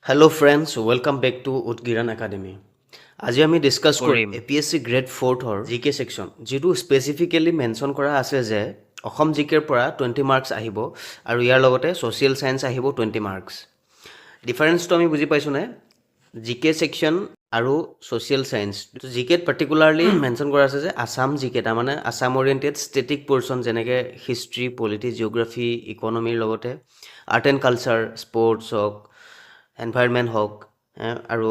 Hello friends, welcome back to Udgiran Academy. আজি আমি discuss কৰিম APSC গ্ৰেড 4ৰ জিকে সেকশন যেটো স্পেসিফিক্যালি মেনশন কৰা আছে যে অসম জিকেৰ পৰা 20 মাৰ্কস আহিব আৰু ইয়াৰ লগতে সোশিয়েল সায়েন্স আহিব 20 মাৰ্কস। ডিফাৰেন্সটো আমি বুজি পাইছো নে? জিকে সেকশন আৰু সোশিয়েল সায়েন্স জিকেত পাৰ্টিকুলাৰলি মেনশন কৰা আছে যে আসাম জিকে তাৰ মানে আসাম ওৰিয়েন্টেড ষ্টেটিক পোৰশন যেনেকে হিষ্ট্ৰি, পলিটি, জিওগ্ৰাফি, ইকোনমিৰ লগতে আৰ্ট এণ্ড কালচাৰ, স্পৰ্টছ হওক, এনভাইৰনমেণ্ট হওক আৰু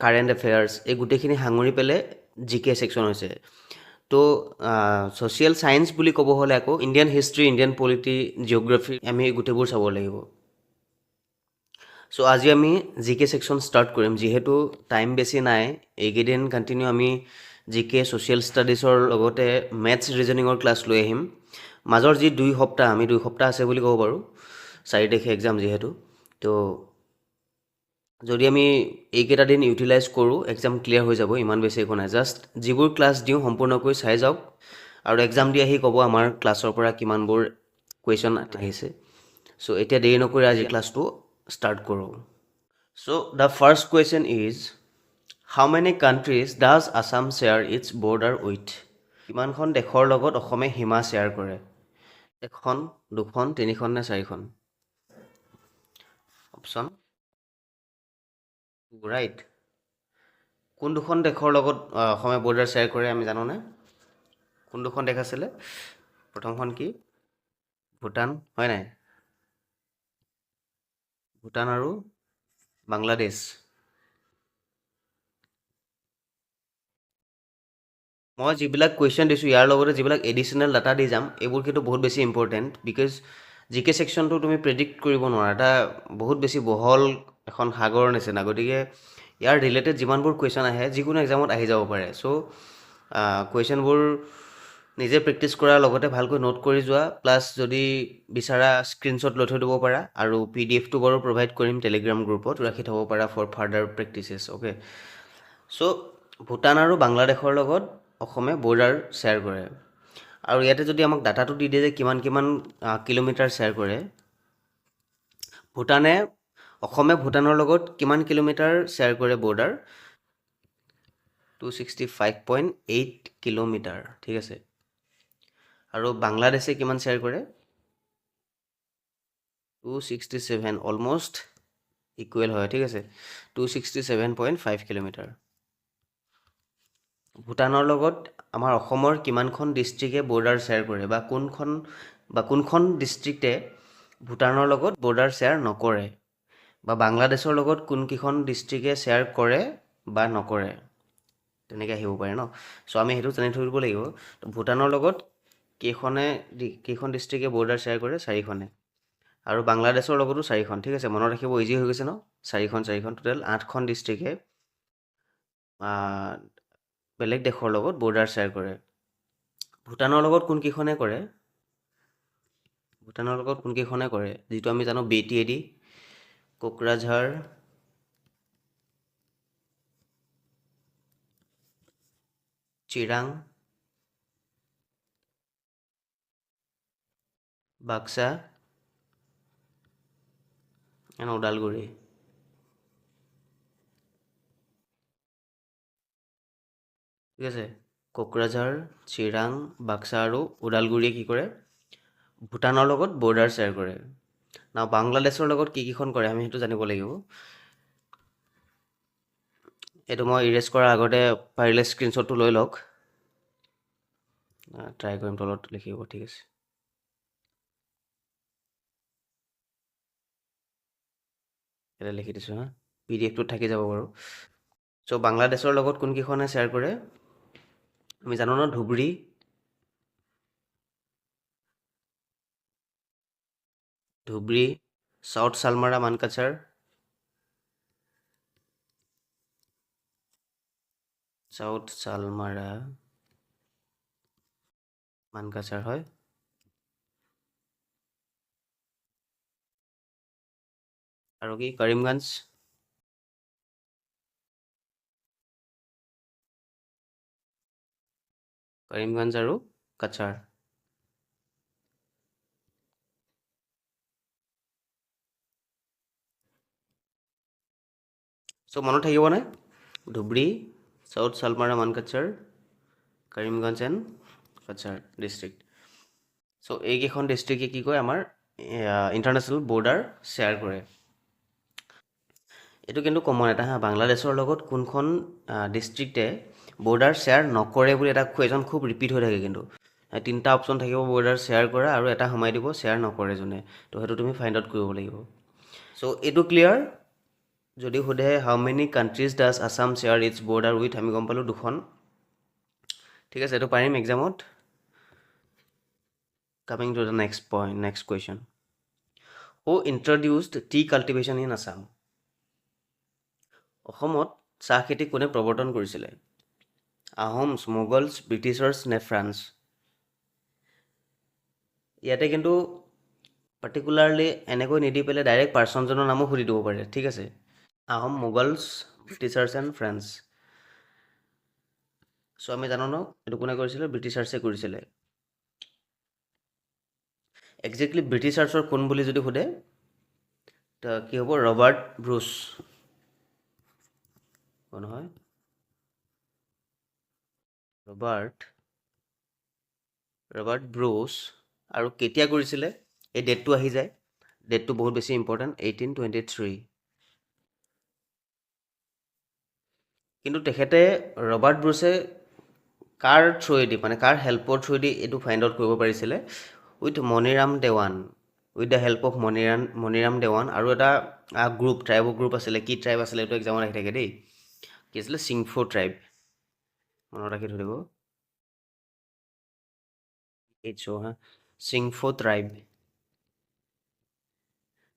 কাৰেণ্ট এফেয়াৰ্ছ এই গোটেইখিনি সাঙুৰি পেলাই জিকে সেকশন হৈছে। তো সোশিয়েল সায়েন্স বুলি ক'ব হ'লে আকৌ Indian history, Indian polity, geography আমি গোটেইবোৰ চাব লাগিব। চ' আজি আমি জিকে সেকশন ষ্টাৰ্ট কৰিম যিহেতু টাইম বেছি নাই। এইকেইদিন কণ্টিনিউ আমি জিকে সোশিয়েল ষ্টাডিজৰ লগতে মেথছ ৰিজনিঙৰ ক্লাছ লৈ আহিম। মাজৰ যি 2 সপ্তাহ আমি 2 সপ্তাহ আছে বুলি ক'ব পাৰোঁ, 4 তাৰিখে এক্সাম যিহেতু। তো যদি আমি এইকেইটা দিন ইউটিলাইজ কৰোঁ এক্সাম ক্লিয়াৰ হৈ যাব, ইমান বেছি একো নাই। জাষ্ট যিবোৰ ক্লাছ দিওঁ সম্পূৰ্ণকৈ চাই যাওক আৰু এক্সাম দি আহি ক'ব আমাৰ ক্লাছৰ পৰা কিমানবোৰ কুৱেশ্যন আহিছে। চ' এতিয়া দেৰি নকৰি আজি ক্লাছটো ষ্টাৰ্ট কৰোঁ। So' the first question is how many countries does Assam share its border with? কিমানখন দেশৰ লগত অসমে সীমা শ্বেয়াৰ কৰে? 1খন, 2খন, 3খন নে 4খন? Option right. কোন দুখন দেশৰ লগত অসমে বৰ্ডাৰ শ্বেয়াৰ কৰে আমি জানোনে? কোন দুখন দেশ আছিলে? প্ৰথমখন কি? ভূটান, হয় নাই? ভূটান আৰু বাংলাদেশ। মই যিবিলাক কুৱেশ্যন দিছোঁ ইয়াৰ লগতে যিবিলাক এডিশ্যনেল ডাটা দি যাম এইবোৰ কিন্তু বহুত বেছি ইম্পৰ্টেণ্ট, বিকজ জিকে ছেকশ্যনটো তুমি প্ৰেডিক্ট কৰিব নোৱাৰা, এটা বহুত বেছি বহল এখন সাগৰৰ নিচিনা। গতিকে ইয়াৰ ৰিলেটেড যিমানবোৰ কুৱেশ্যন আহে যিকোনো এক্সামত আহি যাব পাৰে। চ' কুৱেশ্যনবোৰ নিজে প্ৰেক্টিছ কৰাৰ লগতে ভালকৈ নোট কৰি যোৱা, প্লাছ যদি বিচাৰা স্ক্ৰীনশ্বট লৈ থৈ দিব পাৰা, আৰু PDF-টো বাৰু প্ৰভাইড কৰিম টেলিগ্ৰাম গ্ৰুপত, ৰাখি থ'ব পাৰা ফৰ ফাৰ্ডাৰ প্ৰেক্টিচেছ। অ'কে, চ' ভূটান আৰু বাংলাদেশৰ লগত অসমে বৰ্ডাৰ শ্বেয়াৰ কৰে। আৰু ইয়াতে যদি আমাক ডাটাটো দি দিয়ে যে কিমান কিলোমিটাৰ শ্বেয়াৰ কৰে, অসমে ভূটানৰ লগত কিমান কিলোমিটাৰ শ্বেয়াৰ কৰে বৰ্ডাৰ? 265.8 কিলোমিটাৰ, ঠিক আছে। আৰু বাংলাদেশে কিমান শ্বেয়াৰ কৰে? 267, অলমষ্ট ইকুৱেল হয়, ঠিক আছে। 267.5 কিলোমিটাৰ। ভূটানৰ লগত আমাৰ অসমৰ কিমানখন ডিষ্ট্ৰিক্টে বৰ্ডাৰ শ্বেয়াৰ কৰে, বা কোনখন ডিষ্ট্ৰিক্টে ভূটানৰ লগত বৰ্ডাৰ শ্বেয়াৰ নকৰে, বা বাংলাদেশৰ লগত কোনকেইখন ডিষ্ট্ৰিক্টে শ্বেয়াৰ কৰে বা নকৰে, তেনেকৈ আহিব পাৰে ন। চ' আমি সেইটো জানি থৈ দিব লাগিব। তো ভূটানৰ লগত কেইখন ডিষ্ট্ৰিক্টে বৰ্ডাৰ শ্বেয়াৰ কৰে? 4খনে। আৰু বাংলাদেশৰ লগতো 4খন, ঠিক আছে। মনত ৰাখিব ইজি হৈ গৈছে ন? 4খন টোটেল 8খন ডিষ্ট্ৰিক্টে বেলেগ দেশৰ লগত বৰ্ডাৰ শ্বেয়াৰ কৰে। ভূটানৰ লগত কোনকেইখনে কৰে? ভূটানৰ লগত কোনকেইখনে কৰে যিটো আমি জানো BTAD, কোকৰাঝাৰ, চিৰাং, বাক্সা এণ্ড ওদালগুৰি। ঠিক আছে, কোকৰাঝাৰ, চিৰাং, বাক্সা আৰু ওদালগুৰিয়ে কি কৰে? ভূটানৰ লগত বৰ্ডাৰ শ্বেয়াৰ কৰে। নাও বাংলাদেশৰ লগত কিখন কৰে আমি সেইটো জানিব লাগিব। এইটো মই ইৰেজ কৰাৰ আগতে পাৰিলে স্ক্ৰীনশ্বটটো লৈ লওক, ট্ৰাই কৰিম তলত লিখিব, ঠিক আছে। এটা লিখি দিছোঁ হা, PDF-টোত থাকি যাব বাৰু। চ' বাংলাদেশৰ লগত কোনকেইখনে শ্বেয়াৰ কৰে? আমি জানো ন, ধুবুৰী, চাউথ চালমাৰা, মানকাচাৰ, হয়। আৰু কি? কৰিমগঞ্জ, আৰু কাছাৰ। চ' মনত থাকিবনে Dhubri South Salmara Mankachar Karimganj and Cachar district so' এইকেইখন ডিষ্ট্ৰিক্টে কি কয় আমাৰ ইণ্টাৰনেশ্যনেল বৰ্ডাৰ শ্বেয়াৰ কৰে এইটো কিন্তু কমন এটা হা বাংলাদেশৰ লগত কোনখন ডিষ্ট্ৰিক্টে বৰ্ডাৰ শ্বেয়াৰ নকৰে বুলি এটা কুৱেশ্যন খুব ৰিপিট হৈ থাকে কিন্তু তিনিটা অপশ্যন থাকিব বৰ্ডাৰ শ্বেয়াৰ কৰা আৰু এটা সোমাই দিব শ্বেয়াৰ নকৰে যোনে তো সেইটো তুমি ফাইণ্ড আউট কৰিব লাগিব চ' এইটো ক্লিয়াৰ যদি সোধে how many countries does Assam share its border with আমি গম পালোঁ দুখন ঠিক আছে এইটো পাৰিম এক্সামত coming to the next point next question who introduced tea cultivation in Assam অসমত চাহ খেতি কোনে প্ৰৱৰ্তন কৰিছিলে আহোমছ মোগলছ ব্ৰিটিছাৰ্ছ নে ফ্ৰান্স ইয়াতে কিন্তু পাৰ্টিকুলাৰলি এনেকৈ নিদি পেলাই ডাইৰেক্ট পাৰ্চনজনৰ নামো সুধি দিব পাৰে ঠিক আছে Ahom Mughals Britishers and France চ' আমি জানো ন এইটো কোনে কৰিছিলে ব্ৰিটিছাৰ্ছে কৰিছিলে একজেক্টলি ব্ৰিটিছাৰ্ছৰ কোন বুলি যদি সোধে কি হ'ব ৰবাৰ্ট ব্ৰুচ কোন হয় ৰবাৰ্ট ব্ৰুচ আৰু কেতিয়া কৰিছিলে এই ডেটটো আহি যায় ডেটটো বহুত বেছি ইম্পৰ্টেণ্ট 1823 কিন্তু তেখেতে ৰবাৰ্ট ব্ৰুচে কাৰ থ্ৰুৱেদি মানে কাৰ হেল্পৰ থ্ৰুৱেদি এইটো ফাইণ্ড আউট কৰিব পাৰিছিলে with Maniram Dewan with the help of Maniram Dewan আৰু এটা গ্ৰুপ ট্ৰাইবৰ গ্ৰুপ আছিলে কি ট্ৰাইব আছিলে এইটো এক্সামত আহি থাকে দেই কি আছিলে চিংফো ট্ৰাইব মনত ৰাখি থৈ দিব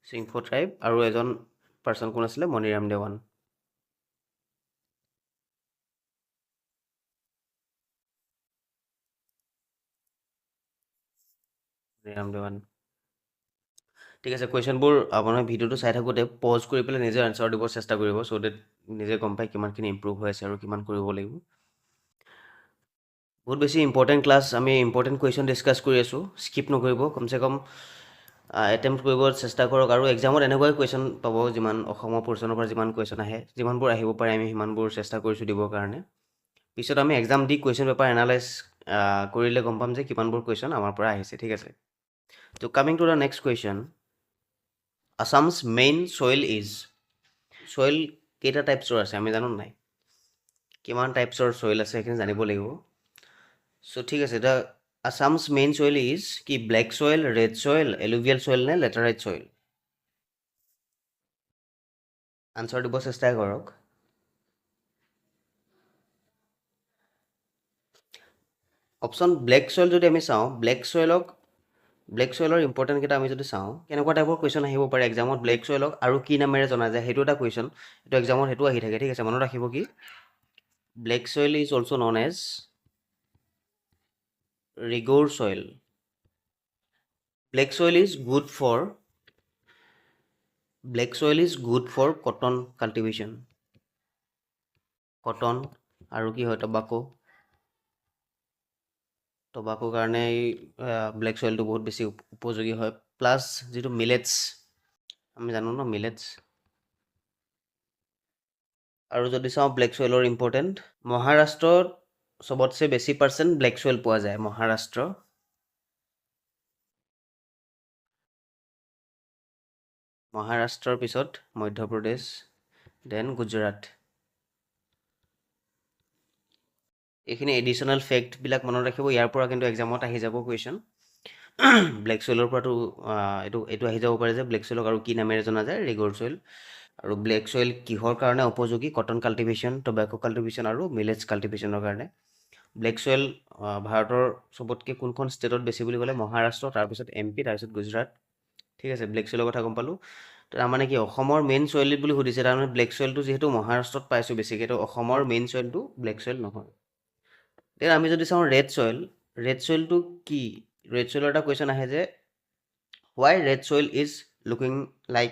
চিংফো ট্ৰাইব আৰু এজন পাৰ্চন কোন আছিলে মণিৰাম দেৱান ঠিক আছে কুৱেশ্যনবোৰ আপোনাৰ ভিডিঅ'টো চাই থাকোঁতে পজ কৰি পেলাই নিজে আনচাৰ দিব চেষ্টা কৰিব চ' ডেট নিজে গম পাই কিমানখিনি ইম্প্ৰুভ হৈ আছে আৰু কিমান কৰিব লাগিব বহুত বেছি ইম্পৰ্টেণ্ট ক্লাছ আমি ইম্পৰ্টেণ্ট কুৱেশ্যন ডিছকাছ কৰি আছোঁ স্কিপ নকৰিব কমচে কম এটেম্প্ট কৰিব চেষ্টা কৰক আৰু এক্সামত এনেকুৱাই কুৱেশ্যন পাব যিমান অসমৰ পৰ্যনৰ পৰা যিমান কুৱেশ্যন আহে যিমানবোৰ আহিব পাৰে আমি সিমানবোৰ চেষ্টা কৰিছোঁ দিবৰ কাৰণে পিছত আমি এক্সাম দি কুৱেশ্যন পেপাৰ এনালাইজ কৰিলে গম পাম যে কিমানবোৰ কুৱেশ্যন আমাৰ পৰা আহিছে ঠিক আছে ত' coming to the next question Assam's main soil is soil কেইটা টাইপছৰ আছে আমি জানো নাই কিমান টাইপছৰ ছইল আছে সেইখিনি জানিব লাগিব চ' ঠিক আছে the Assam's main soil is কি black soil red soil alluvial soil নে লেটাৰাইট ছইল আনচাৰ দিব চেষ্টা কৰক অপশ্যন ব্লেক ছইল যদি আমি চাওঁ ব্লেক ছইলৰ ইম্পৰ্টেণ্ট কেইটা আমি যদি চাওঁ কেনেকুৱা টাইপৰ কুৱেশ্যন আহিব পাৰে এক্সামত ব্লেক ছইলক আৰু কি নামেৰে জনা যায় সেইটো এটা কুৱেশ্যন এইটো এক্সামত সেইটো আহি থাকে ঠিক আছে মনত ৰাখিব কি black soil is also' known as regur soil black soil is good for cotton cultivation cotton আৰু কি হয় টবাকোৰ কাৰণে এই ব্লেক ছইলটো বহুত বেছি উপযোগী হয় প্লাছ যিটো মিলেটছ আমি জানো ন মিলেটছ আৰু যদি চাওঁ ব্লেক ছইলৰ ইম্পৰ্টেণ্ট মহাৰাষ্ট্ৰত চবতছে বেছি পাৰ্চেণ্ট ব্লেক ছইল পোৱা যায় মহাৰাষ্ট্ৰৰ পিছত মধ্যপ্ৰদেশ দেন গুজৰাট এইখিনি এডিশ্যনেল ফেক্টবিলাক মনত ৰাখিব ইয়াৰ পৰা কিন্তু এক্সামত আহি যাব কুৱেশ্যন ব্লেক ছইলৰ পৰাতো এইটো আহি যাব পাৰে যে ব্লেক ছইলক আৰু কি নামেৰে জনা যায় ৰিগৌৰ ছইল আৰু ব্লেক ছইল কিহৰ কাৰণে উপযোগী কটন কাল্টিভেশ্যন টবেকো কাল্টিভেশ্যন আৰু মিলেটছ কাল্টিভেশ্যনৰ কাৰণে ব্লেক ছইল ভাৰতৰ চবতকৈ কোনখন ষ্টেটত বেছি বুলি ক'লে মহাৰাষ্ট্ৰ তাৰপিছত MP তাৰপিছত গুজৰাট ঠিক আছে ব্লেক ছইলৰ কথা গম পালোঁ তাৰমানে কি অসমৰ মেইন ছইল বুলি সুধিছে তাৰমানে ব্লেক ছইলটো যিহেতু মহাৰাষ্ট্ৰত পাইছোঁ বেছিকৈ তো অসমৰ মেইন ছইলটো ব্লেক ছইল নহয় দেন আমি যদি চাওঁ ৰেড ছইলটো কি ৰেড ছইলৰ এটা কুৱেশ্যন আহে যে why red soil is looking like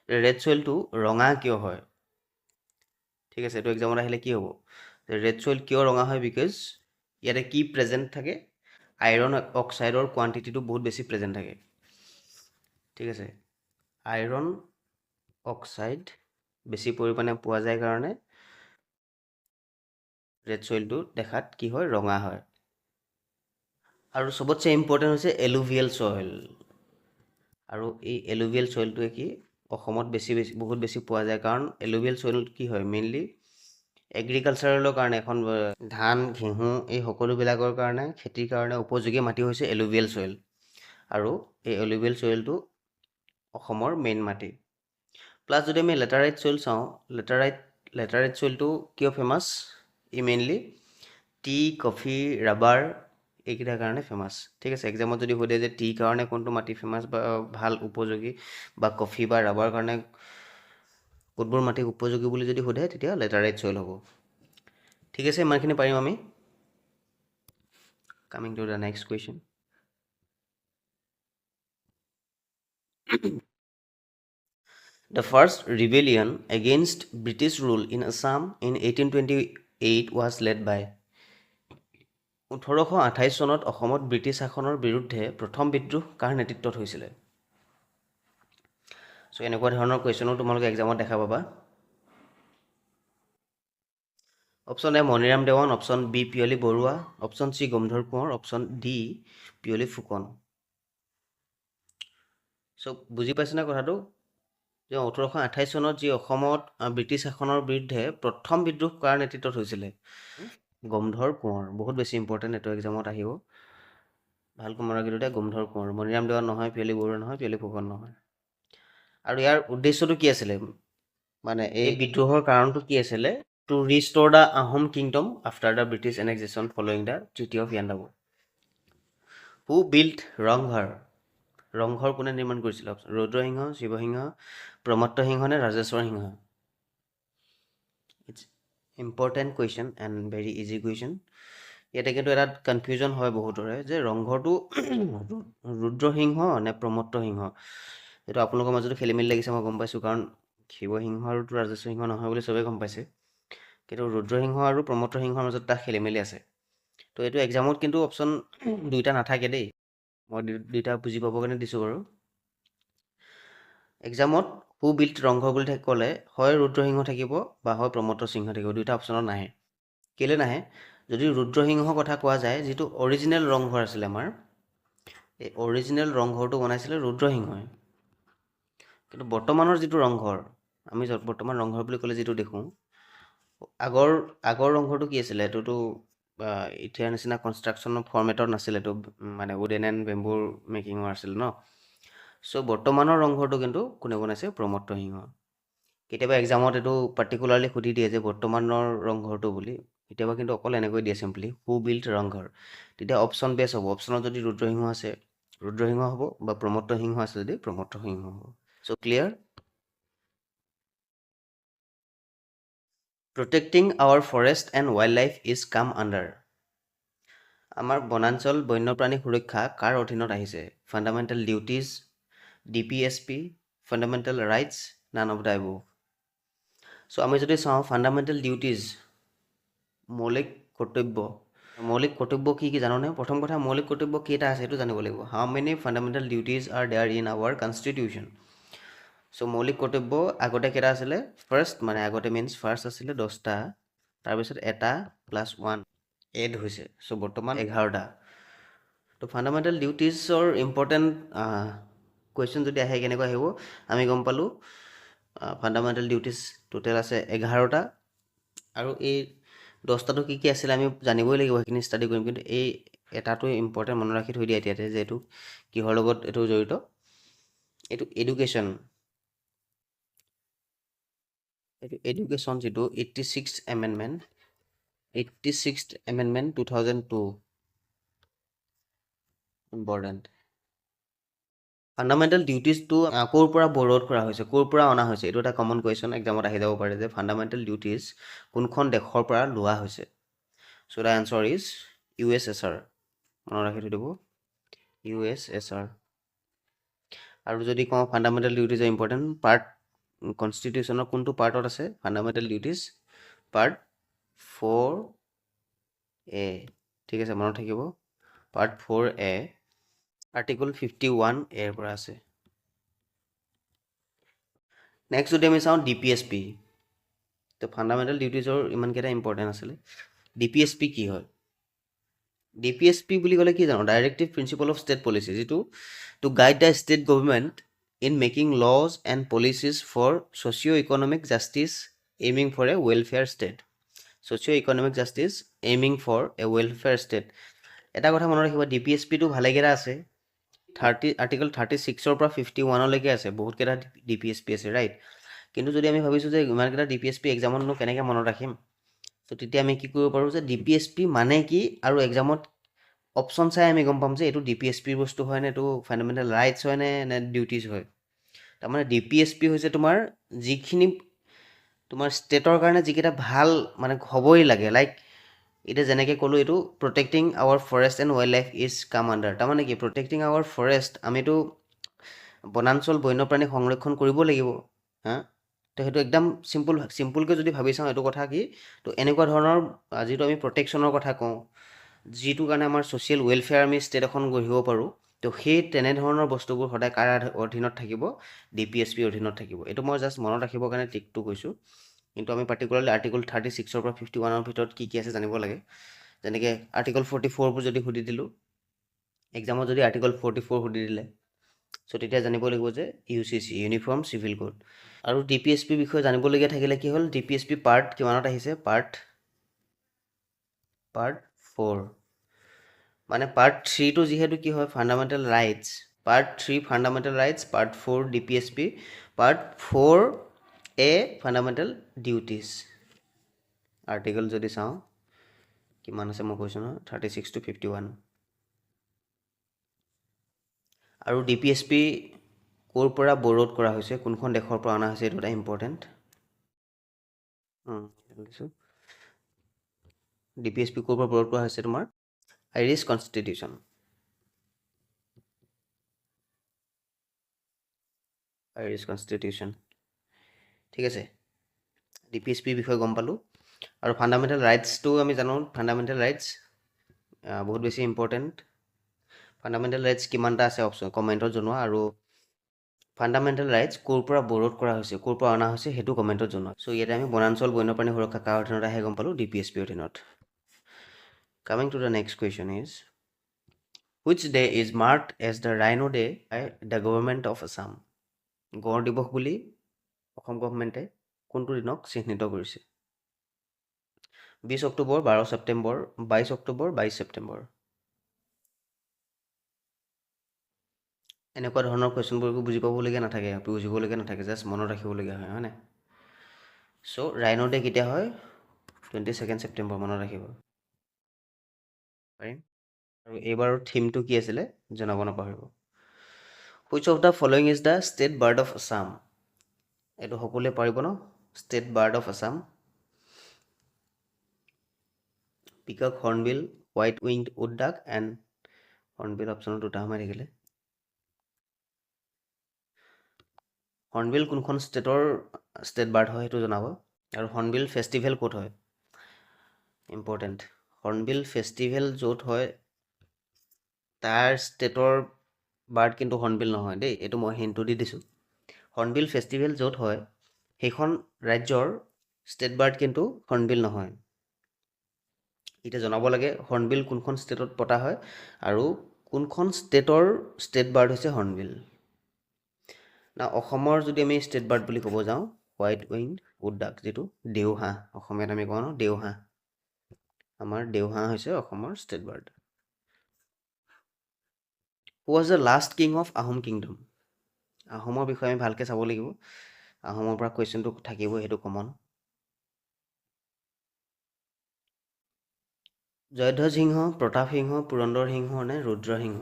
red ছইলটো ৰঙা কিয় হয় ঠিক আছে এইটো এক্সামত আহিলে কি হ'ব ৰেড ছইল কিয় ৰঙা হয় বিকজ ইয়াতে কি প্ৰেজেণ্ট থাকে আইৰণ অক্সাইডৰ কোৱান্টিটিটো বহুত বেছি প্ৰেজেণ্ট থাকে ঠিক আছে আইৰণ অক্সাইড বেছি পৰিমাণে পোৱা যায় কাৰণে ৰেড চইলটো দেখাত কি হয় ৰঙা হয় আৰু চবতছে ইম্পৰ্টেণ্ট হৈছে এলুভিয়েল চইল আৰু এই এলুভিয়েল চইলটোৱে কি অসমত বহুত বেছি পোৱা যায় কাৰণ এলুভিয়েল চইল কি হয় মেইনলি এগ্ৰিকালচাৰেলৰ কাৰণে এখন ধান ঘেঁহু এই সকলোবিলাকৰ কাৰণে খেতিৰ কাৰণে উপযোগী মাটি হৈছে এলুভিয়েল চইল আৰু এই এলুভিয়েল চইলটো অসমৰ মেইন মাটি প্লাছ যদি আমি লেটাৰাইট চইল চাওঁ লেটাৰাইট চইলটো কিয় ফেমাছ ই মেইনলি টি কফি ৰাবাৰ এইকেইটাৰ কাৰণে ফেমাছ ঠিক আছে এক্সামত যদি সোধে যে টিৰ কাৰণে কোনটো মাটি ফেমাছ বা ভাল উপযোগী বা কফি বা ৰাবাৰ কাৰণে কোনবোৰ মাটি উপযোগী বুলি যদি সোধে তেতিয়া লেটাৰাইট চইল হ'ব ঠিক আছে ইমানখিনি পাৰিম আমি coming to the next question The first rebellion against British rule in Assam in 1828 was led by 1828 চনত অসমত ব্ৰিটিছ শাসনৰ বিৰুদ্ধে প্ৰথম বিদ্ৰোহ কাৰ নেতৃত্বত হৈছিলে চ' এনেকুৱা ধৰণৰ কুৱেশ্যনো তোমালোকে এক্সামত দেখা পাবা option A Maniram Dewan option B Piyali Barua option C Gomdhar Konwar option D Piyali Phukan so' বুজি পাইছেনে কথাটো যে 1828 চনত যি অসমত ব্ৰিটিছ শাসনৰ বিৰুদ্ধে প্ৰথম বিদ্ৰোহ কাৰ নেতৃত্বত হৈছিলে গমধৰ কোঁৱৰ বহুত বেছি ইম্পৰ্টেণ্ট এইটো এক্সামত আহিব ভালকৈ মনত ৰাখিলে গমধৰ কোঁৱৰ মণিৰাম দেৱান নহয় পিয়লি বৰুৱা নহয় পিয়লি ফুকন নহয় আৰু ইয়াৰ উদ্দেশ্যটো কি আছিলে মানে এই বিদ্ৰোহৰ কাৰণটো কি আছিলে to restore the Ahom kingdom after the British annexation following the treaty of Yandabo who build Rangghar কোনে নিৰ্মাণ কৰিছিলে ৰুদ্ৰসিংহ শিৱসিংহ প্ৰমত্ত সিংহ নে Rajeswar Singha it's important question and very easy question ইয়াতে কিন্তু এটা কনফিউজন হয় বহুতৰে যে ৰংঘৰটো ৰুদ্ৰসিংহ নে প্ৰমত্ত সিংহ এইটো আপোনালোকৰ মাজতো খেলি মেলি লাগিছে মই গম পাইছোঁ কাৰণ শিৱসিংহ আৰু ৰাজেশ্বৰ সিংহ নহয় বুলি চবেই গম পাইছে কিন্তু ৰুদ্ৰসিংহ আৰু প্ৰমত্ত সিংহৰ মাজত এটা খেলি মেলি আছে তো এইটো এক্সামত কিন্তু অপশ্যন দুইটা নাথাকে দেই মই দুইটা বুজি পাবৰ কাৰণে দিছোঁ বাৰু এক্সামত হু বিল্ড ৰংঘৰ বুলি ক'লে হয় ৰুদ্ৰসিংহ থাকিব বা হয় প্ৰমত্ত সিংহ থাকিব দুইটা অপশ্যনত নাহে কেলৈ নাহে যদি ৰুদ্ৰসিংহৰ কথা কোৱা যায় যিটো অৰিজিনেল ৰংঘৰ আছিলে আমাৰ এই অৰিজিনেল ৰংঘৰটো বনাইছিলে ৰুদ্ৰসিংহই কিন্তু বৰ্তমানৰ যিটো ৰংঘৰ আমি বৰ্তমান ৰংঘৰ বুলি ক'লে যিটো দেখোঁ আগৰ ৰংঘৰটো কি আছিলে এইটোতো এতিয়াৰ নিচিনা কনষ্ট্ৰাকশ্যনৰ ফৰ্মেটত নাছিলে এইটো মানে উডেন এণ্ড বেম্বুৰ মেকিঙৰ আছিলে ন চ' বৰ্তমানৰ ৰংঘৰটো কিন্তু কোনে বনাইছে প্ৰমত্ত সিংহ কেতিয়াবা এক্সামত এইটো পাৰ্টিকুলাৰলি সুধি দিয়ে যে বৰ্তমানৰ ৰংঘৰটো বুলি কেতিয়াবা কিন্তু অকল এনেকৈ দিয়ে চিম্পলি হু বিল্ড ৰংঘৰ তেতিয়া অপশ্যন বেছ হ'ব অপশ্যনত যদি ৰুদ্ৰসিংহ আছে ৰুদ্ৰসিংহ হ'ব বা প্ৰমত্ত সিংহ আছে যদি প্ৰমত্ত সিংহ হ'ব so' clear protecting our forest and wildlife is come under আমাৰ বনাঞ্চল বন্যপ্ৰাণী সুৰক্ষা কাৰ অধীনত আহিছে fundamental duties DPSP fundamental rights none of the above so' আমি যদি চাওঁ ফাণ্ডামেণ্টেল ডিউটিজ মৌলিক কৰ্তব্য কি কি জানোনে প্ৰথম কথা মৌলিক কৰ্তব্য কেইটা আছে সেইটো জানিব লাগিব how many fundamental duties are there in our constitution so' মৌলিক কৰ্তব্য আগতে কেইটা আছিলে আগতে মিনছ ফাৰ্ষ্ট আছিলে 10টা তাৰপিছত এটা +1 এড হৈছে চ' বৰ্তমান 11টা তো ফাণ্ডামেণ্টেল ডিউটিজৰ ইম্পৰ্টেণ্ট কুৱেশ্যন যদি আহে কেনেকৈ আহিব আমি গম পালোঁ ফাণ্ডামেণ্টেল ডিউটিজ টোটেল আছে 11টা আৰু এই 10টাটো কি কি আছিলে আমি জানিবই লাগিব সেইখিনি ষ্টাডি কৰিম কিন্তু এই এটাটো ইম্পৰ্টেণ্ট মনত ৰাখি থৈ দিয়া এতিয়াতে যে এইটো কিহৰ লগত এইটো জড়িত এইটো এডুকেশ্যন যিটো 86th এমেণ্ডমেণ্ট 2002 ইম্পৰ্টেণ্ট ফাণ্ডামেণ্টেল ডিউটিজটো ক'ৰ পৰা বৰ'ড কৰা হৈছে ক'ৰ পৰা অনা হৈছে এইটো এটা কমন কুৱেশ্যন এক্সামত আহি যাব পাৰে যে ফাণ্ডামেণ্টেল ডিউটিজ কোনখন দেশৰ পৰা লোৱা হৈছে চ' দ্য এনচাৰ ইজ USSR মনত ৰাখি থৈ দিব USSR আৰু যদি কওঁ ফাণ্ডামেণ্টেল ডিউটিজৰ ইম্পৰ্টেণ্ট পাৰ্ট কনষ্টিটিউশ্যনৰ কোনটো পাৰ্টত আছে ফাণ্ডামেণ্টেল ডিউটিজ পাৰ্ট 4A ঠিক আছে মনত থাকিব পাৰ্ট 4A আৰ্টিকল 51A পৰা আছে নেক্সট যদি আমি চাওঁ DPSP, তো ফাণ্ডামেণ্টেল ডিউটিজৰ ইমানকেইটা ইম্পৰ্টেণ্ট আছিলে। DPSP কি হয়? DPSP বুলি ক'লে কি জানো? Directive principle of state policy, যিটো to guide the state government in making laws and policies for socio' economic justice aiming for a welfare state. Socio' economic justice aiming for a welfare state. এটা কথা মনত ৰাখিব, DPSPটো ভালেকেইটা আছে। Article 36ৰ পৰা 51লৈকে আছে, বহুতকেইটা DPSP আছে, ৰাইট? কিন্তু যদি আমি ভাবিছোঁ যে ইমানকেইটা DPSP এক্সামতনো কেনেকৈ মনত ৰাখিম, তো তেতিয়া আমি কি কৰিব পাৰোঁ যে DPSP মানে কি, আৰু এক্সামত অপশ্যন চাই আমি গম পাম যে এইটো DPSPৰ বস্তু হয় নে, এইটো ফাণ্ডামেণ্টেল ৰাইটছ হয় নে ডিউটিজ হয়। তাৰমানে DPSP হৈছে তোমাৰ যিখিনি তোমাৰ ষ্টেটৰ কাৰণে যিকেইটা ভাল মানে হ'বই লাগে, লাইক এতিয়া যেনেকৈ ক'লোঁ, এইটো protecting our forest and wildlife is come under. তাৰমানে কি, প্ৰটেক্টিং আৱাৰ ফৰেষ্ট, আমিতো বনাঞ্চল বন্যপ্ৰাণী সংৰক্ষণ কৰিব লাগিব, হা? তো সেইটো একদম চিম্পুলকৈ যদি ভাবি চাওঁ, এইটো কথা কি, তো এনেকুৱা ধৰণৰ যিটো আমি প্ৰটেকশ্যনৰ কথা কওঁ, যিটো কাৰণে আমাৰ ছ'চিয়েল ৱেলফেয়াৰ আমি ষ্টেট এখন গঢ়িব পাৰোঁ, তো সেই তেনেধৰণৰ বস্তুবোৰ সদায় কাৰ অধীনত থাকিব? DPSP অধীনত থাকিব। এইটো মই জাষ্ট মনত ৰাখিবৰ কাৰণে ট্ৰিকটো কৈছোঁ। কিন্তু আমি পাৰ্টিকুলাৰলি আৰ্টিকল 36ৰ পৰা 51ৰ ভিতৰত কি কি আছে জানিব লাগে। যেনেকৈ আৰ্টিকল 44বোৰ যদি সুধি দিলোঁ, এক্সামত যদি আৰ্টিকল 44 সুধি দিলে, চ' তেতিয়া জানিব লাগিব যে UCC, ইউনিফৰ্ম চিভিল কোড। আৰু DPSP বিষয়ে জানিবলগীয়া থাকিলে কি হ'ল, DPSP পাৰ্ট কিমানত আহিছে? পাৰ্ট 4। মানে পাৰ্ট 3টো যিহেতু কি হয়, fundamental rights, part 3 fundamental rights, part 4 DPSP, part 4A fundamental duties. Article যদি চাওঁ কিমান আছে, মই কৈছোঁ নহয়, 36 to 51। আৰু DPSP ক'ৰ পৰা বৰোড কৰা হৈছে, কোনখন দেশৰ পৰা অনা হৈছে, এইটো এটা ইম্পৰ্টেণ্ট। DPSP ক'ৰ পৰা বৰোড কৰা হৈছে? তোমাৰ আইৰিছ কনষ্টিটিউশ্যন। আইৰিছ কনষ্টিটিউশ্যন, ঠিক আছে। DPSP বিষয়ে গম পালোঁ। আৰু ফাণ্ডামেণ্টেল ৰাইটছটো আমি জানো, ফাণ্ডামেণ্টেল ৰাইটছ বহুত বেছি ইম্পৰ্টেণ্ট। ফাণ্ডামেণ্টেল ৰাইটছ কিমানটা আছে অপশ্যন কমেণ্টত জনোৱা, আৰু ফাণ্ডামেণ্টেল ৰাইটছ ক'ৰ পৰা বৰোড কৰা হৈছে, ক'ৰ পৰা অনা হৈছে, সেইটো কমেণ্টত জনোৱা। চ' ইয়াতে আমি বনাঞ্চল বন্যপ্ৰাণী সুৰক্ষা কাৰ অধীনত আহে গম পালোঁ, DPSP অধীনত। Coming to the next question is, which day is marked as the rhino day by the government of Assam? গড় দিৱস বুলি অসম গভৰ্ণমেণ্টে কোনটো দিনক চিহ্নিত কৰিছে? 20 অক্টোবৰ, 12 ছেপ্টেম্বৰ, 22 অক্টোবৰ, 22 ছেপ্টেম্বৰ। এনেকুৱা ধৰণৰ কুৱেশ্যনবোৰ বুজি পাবলগীয়া নাথাকে, বুজিবলগীয়া নাথাকে, জাষ্ট মনত ৰাখিবলগীয়া হয়, হয়নে? চ' ৰাইনো ডে কেতিয়া হয়? 22 ছেপ্টেম্বৰ, মনত ৰাখিব পাৰিম। আৰু এইবাৰৰ থিমটো কি আছিলে জনাব নাপাহৰিব। Which of the following is the state bird of Assam? এইটো সকলোৱে পাৰিব ন? ষ্টেট বাৰ্ড অফ আছাম, পিকক, হৰ্ণবিল, হোৱাইট উইংড উড ডাক এণ্ড হৰ্ণবিল অপশ্যনত দুটা সোমাই থাকিলে। হৰ্ণবিল কোনখন ষ্টেটৰ ষ্টেট বাৰ্ড হয় সেইটো জনাব। আৰু হৰ্ণবিল ফেষ্টিভেল ক'ত হয়? ইম্পৰ্টেণ্ট, হৰ্ণবিল ফেষ্টিভেল য'ত হয় তাৰ ষ্টেটৰ বাৰ্ড কিন্তু হৰ্ণবিল নহয় দেই, এইটো মই হিণ্টটো দি দিছোঁ। হৰ্ণবিল ফেষ্টিভেল য'ত হয় সেইখন ৰাজ্যৰ ষ্টেট বাৰ্ড কিন্তু হৰ্ণবিল নহয়। এতিয়া জনাব লাগে হৰ্ণবিল কোনখন ষ্টেটত পতা হয় আৰু কোনখন ষ্টেটৰ ষ্টেট বাৰ্ড হৈছে হৰ্ণবিল। না অসমৰ যদি আমি ষ্টেট বাৰ্ড বুলি ক'ব যাওঁ, হোৱাইট উইংড উড ডাক, যিটো দেওহাঁহ, অসমীয়াত আমি কওঁ ন দেওহাঁহ, আমাৰ দেওহাঁহ হৈছে অসমৰ state bird. Who was the last king of Ahom kingdom? আহোমৰ বিষয়ে আমি ভালকৈ চাব লাগিব, আহোমৰ পৰা কুৱেশ্যনটো থাকিবই, সেইটো কমন। জয়ধ্বজ সিংহ, প্ৰতাপ সিংহ, পুৰন্দৰ সিংহ নে ৰুদ্ৰসিংহ?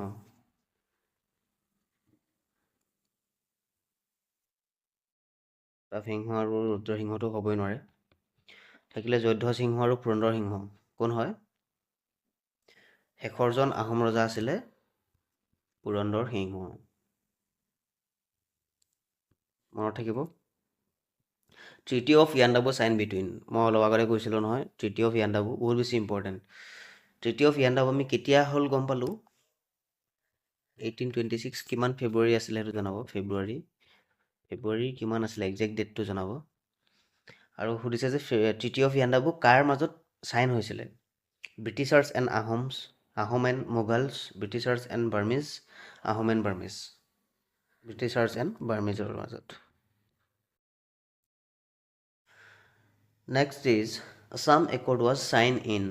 প্ৰতাপ সিংহ আৰু ৰুদ্ৰসিংহটো হ'বই নোৱাৰে, থাকিলে জয়ধ্বজ সিংহ আৰু পুৰন্দৰ সিংহ। কোন হয়? শেষৰজন আহোম ৰজা আছিলে পুৰন্দৰ সিংহ, মনত থাকিব। Treaty of Yandabo sign between, মই অলপ আগতে কৈছিলোঁ নহয়, ট্ৰিটি অফ ইয়াণ্ডাবু বহুত বেছি ইম্পৰ্টেণ্ট। ট্ৰিটি অফ ইয়াণ্ডাবু আমি কেতিয়া হ'ল গম পালোঁ? 1826, কিমান ফেব্ৰুৱাৰী আছিলে সেইটো জনাব? ফেব্ৰুৱাৰী ফেব্ৰুৱাৰী কিমান আছিলে একজেক্ট ডেটটো জনাব। আৰু সুধিছে যে ট্ৰিটি অফ ইয়াণ্ডাবু কাৰ মাজত চাইন হৈছিলে? Britishers and Ahoms, Ahom and Mughals, Britishers and Burmese, Ahom and Burmese. Britishers and বাৰ্মিজৰ মাজত। Next is Assam accord was sign in.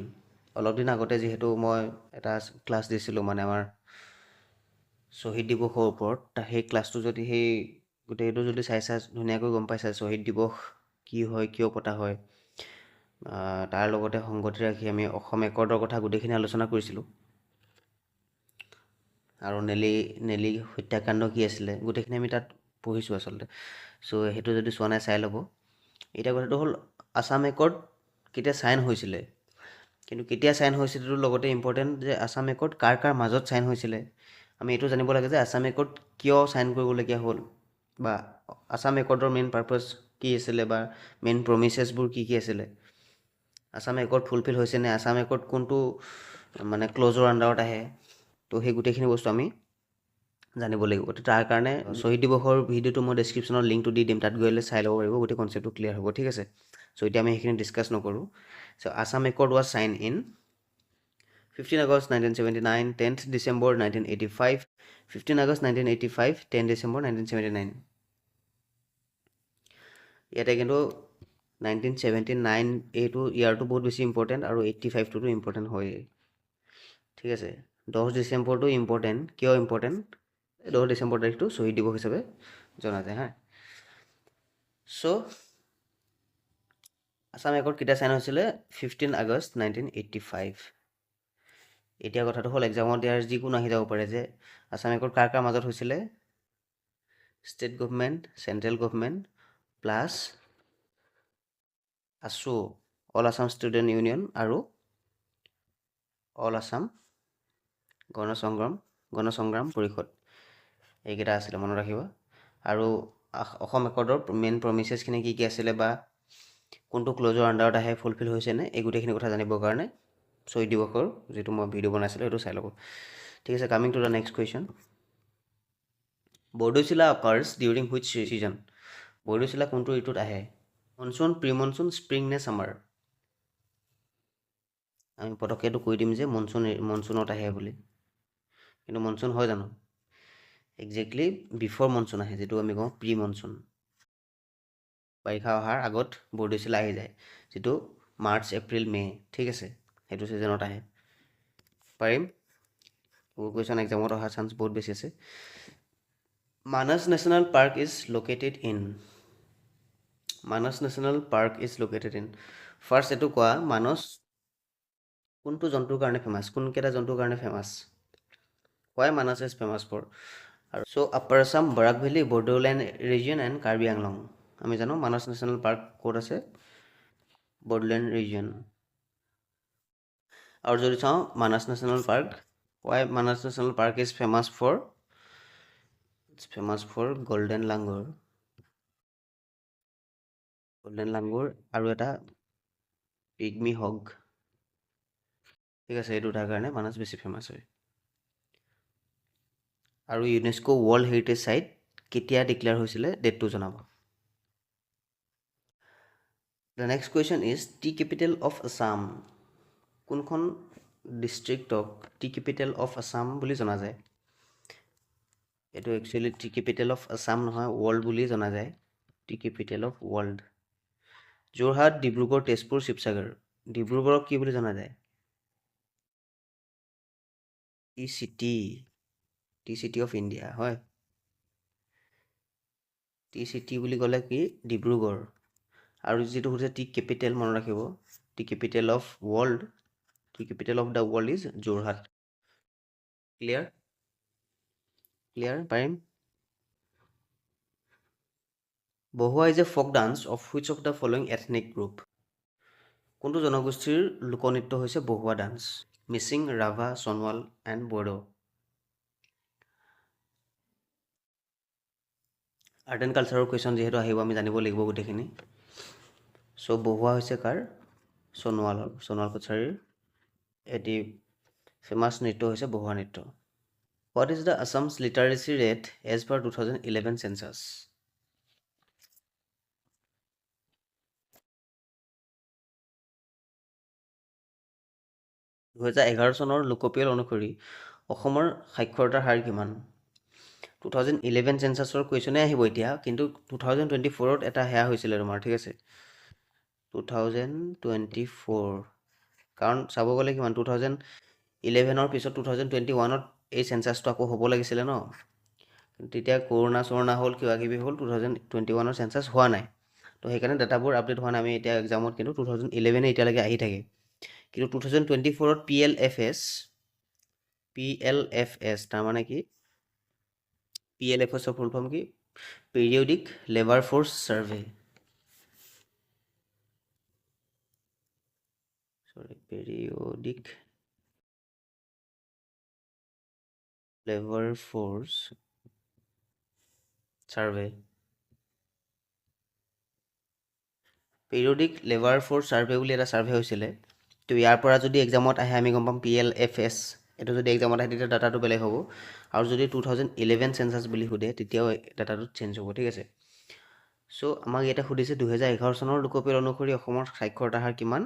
অলপ দিন আগতে যিহেতু মই এটা ক্লাছ দিছিলোঁ মানে আমাৰ শ্বহীদ দিৱসৰ ওপৰত, সেই ক্লাছটো যদি সেই গোটেইটো যদি চাই ধুনীয়াকৈ গম পাইছে শ্বহীদ দিৱস কি হয়, কিয় পতা হয়, তাৰ লগতে সংগতি ৰাখি আমি অসম একৰ্ডৰ কথা গোটেইখিনি আলোচনা কৰিছিলোঁ। আৰু নেলি হত্যাকাণ্ড কি আছিলে গোটেইখিনি আমি তাত পঢ়িছোঁ আচলতে। চ' সেইটো যদি চোৱা নাই চাই ল'ব। এতিয়া কথাটো হ'ল আছাম একৰ্ড কেতিয়া চাইন হৈছিলে, কিন্তু কেতিয়া চাইন হৈছিলেটোৰ লগতে ইম্পৰ্টেণ্ট যে আছাম একৰ্ড কাৰ কাৰ মাজত চাইন হৈছিলে। আমি এইটো জানিব লাগে যে আছাম একৰ্ড কিয় চাইন কৰিবলগীয়া হ'ল, বা আছাম একৰ্ডৰ মেইন পাৰ্পাছ কি আছিলে, বা মেইন প্ৰমিচেছবোৰ কি কি আছিলে, আছাম একৰ্ড ফুলফিল হৈছেনে, আছাম একৰ্ড কোনটো মানে ক্ল'জৰ আণ্ডাৰত আহে। তো সেই গোটেইখিনি বস্তু আমি জানিব লাগিব। তো তাৰ কাৰণে শ্বহীদ দিৱসৰ ভিডিঅ'টো মই ডেছক্ৰিপশ্যনত লিংকটো দি দিম, তাত গ'লে চাই ল'ব পাৰিব, গোটেই কনচেপ্টটো ক্লিয়াৰ হ'ব, ঠিক আছে। চ' এতিয়া আমি সেইখিনি ডিছকাছ নকৰোঁ। So' Assam accord was sign in 15 August 1979, 10th December 1985, 15 August 1985, 10 December 1979। ইয়াতে কিন্তু 1979 এইটো ইয়াৰটো বহুত বেছি ইম্পৰ্টেণ্ট, আৰু 85টোতো ইম্পৰ্টেণ্ট হয়েই, ঠিক আছে। 10 ডিচেম্বৰটো ইম্পৰ্টেণ্ট, কিয় ইম্পৰ্টেণ্ট? 10 ডিচেম্বৰ তাৰিখটো শ্বহীদ দিৱস হিচাপে জনা যায় হা। চ' আছাম একৰ্ড কেতিয়া চাইন হৈছিলে? 15 আগষ্ট 1985। এতিয়া কথাটো হ'ল এক্সামত ইয়াৰ যিকোনো আহি যাব পাৰে যে আছাম একৰ্ড কাৰ কাৰ মাজত হৈছিলে? State government, central government plus AASU, all Assam student union, আৰু অল আছাম গণসংগ্ৰাম পৰিষদ, এইকেইটা আছিলে, মনত ৰাখিব। আৰু অসম একৰ্ডৰ মেইন প্ৰমিচেছখিনি কি কি আছিলে, বা কোনটো ক্ল'জৰ আণ্ডাৰত আহে, ফুলফিল হৈছেনে, এই গোটেইখিনি কথা জানিবৰ কাৰণে শ্বহীদ দিৱসৰ যিটো মই ভিডিঅ' বনাইছিলোঁ সেইটো চাই ল'ব, ঠিক আছে। Coming to the next question. Bordoichila occurs during which season? Bordoichila কোনটো ঋতুত আহে? মনচুন, প্ৰি মনচুন, স্প্ৰিং নে ছামাৰ? আমি পটককেতো কৈ দিম যে মনচুনত আহে বুলি, কিন্তু মনচুন হয় জানো? একজেক্টলি বিফৰ মনচুন আহে, যিটো আমি কওঁ প্ৰি মনচুন। বাৰিষা অহাৰ আগত বৰদৈচিলা আহি যায়, যিটো মাৰ্চ, এপ্ৰিল, মে', ঠিক আছে, সেইটো ছিজনত আহে। পাৰিম? কুৱেশ্যন এক্সামত অহাৰ চান্স বহুত বেছি আছে। Manas national park is located in? Manas national park is located in, first এইটো কোৱা, মানস কোনটো জন্তুৰ কাৰণে ফেমাছ, কোনকেইটা জন্তুৰ কাৰণে famous? Why Manas is famous for? আৰু so' upper Assam, Barak valley, Bodoland region and Karbi Anglong. আমি জানো মানস নেশ্যনেল পাৰ্ক ক'ত আছে? বৰ্ডোলেণ্ড ৰিজিয়ন। আৰু যদি চাওঁ Manas national park, why Manas national park is famous for? It's famous for golden langur. Golden langur আৰু এটা পিগমি হগ, ঠিক আছে, এই দুটাৰ কাৰণে মানস বেছি ফেমাছ হয়। আৰু ইউনেস্কো ৱৰ্ল্ড হেৰিটেজ চাইট কেতিয়া ডিক্লেয়াৰ হৈছিলে, ডেটটো জনাব। The next question is tea capital of Assam. কোনখন ডিষ্ট্ৰিক্টক টি কেপিটেল অফ আছাম বুলি জনা যায়? এইটো actually tea capital of Assam নহয়, ৱৰ্ল্ড বুলি জনা যায়, tea capital of world. Jorhat, Dibrugarh, Tezpur, Sivasagar. ডিব্ৰুগড়ক কি বুলি জনা যায়? টি চিটি অফ ইণ্ডিয়া, হয়। টি চিটি বুলি ক'লে কি? ডিব্ৰুগড়। আৰু যিটো সুধিছে টি কেপিটেল, মনত ৰাখিব, tea capital of world, tea capital of the world is Jorhat. Clear? পাৰিম? Bahuwa is a folk dance of which of the following ethnic group? কোনটো জনগোষ্ঠীৰ লোকনৃত্য হৈছে Bahuwa dance? Mising, Rabha, Sonowal and Bodo. Art and কালচাৰৰ কুৱেশ্যন যিহেতু আহিব, আমি জানিব লাগিব গোটেইখিনি। চ' বহুৱা হৈছে কাৰ? সোণোৱালৰ, সোণোৱাল কছাৰীৰ এটি ফেমাছ নৃত্য হৈছে বহুৱা নৃত্য। What is the Assam's literacy rate as per 2011 census? 2011 চনৰ লোকপিয়ল অনুসৰি অসমৰ সাক্ষৰতাৰ হাৰ কিমান 2011 চেঞ্চাছৰ কুৱেশ্যনে আহিব এতিয়া কিন্তু 2024ত এটা সেয়া হৈছিলে তোমাৰ ঠিক আছে 2024 কাৰণ চাব গ'লে কিমান 2011ৰ পিছত 2021ত এই চেঞ্চাছটো আকৌ হ'ব লাগিছিলে ন তেতিয়া কৰোণা চৰোণা হ'ল কিবা কিবি হ'ল 2021ৰ চেঞ্চাছ হোৱা নাই তো সেইকাৰণে ডাটাবোৰ আপডেট হোৱা নাই আমি এতিয়া এক্সামত কিন্তু 2011 এতিয়ালৈকে আহি থাকে কিন্তু 2024ত PLFS তাৰমানে কি PLFSৰ ফুল ফৰ্ম কি periodic labour force survey periodic labor force survey periodic labor force survey বুলি এটা সাৰ্ভে হৈছিলে তো ইয়াৰ পৰা যদি এক্সামত আহে আমি গম পাম PLFS এটো যদি এক্সামত আহে তেতিয়া ডাটাটো বেলেগ হ'ব আৰু যদি 2011 সেন্সাস বুলি সুধে তেতিয়াও ডাটাটো চেঞ্জ হ'ব ঠিক আছে সো আমাক এটা সুধিছে 2011 চনৰ লোকপিয়ল অনুসৰি অসমৰ সাক্ষৰতা হাৰ কিমান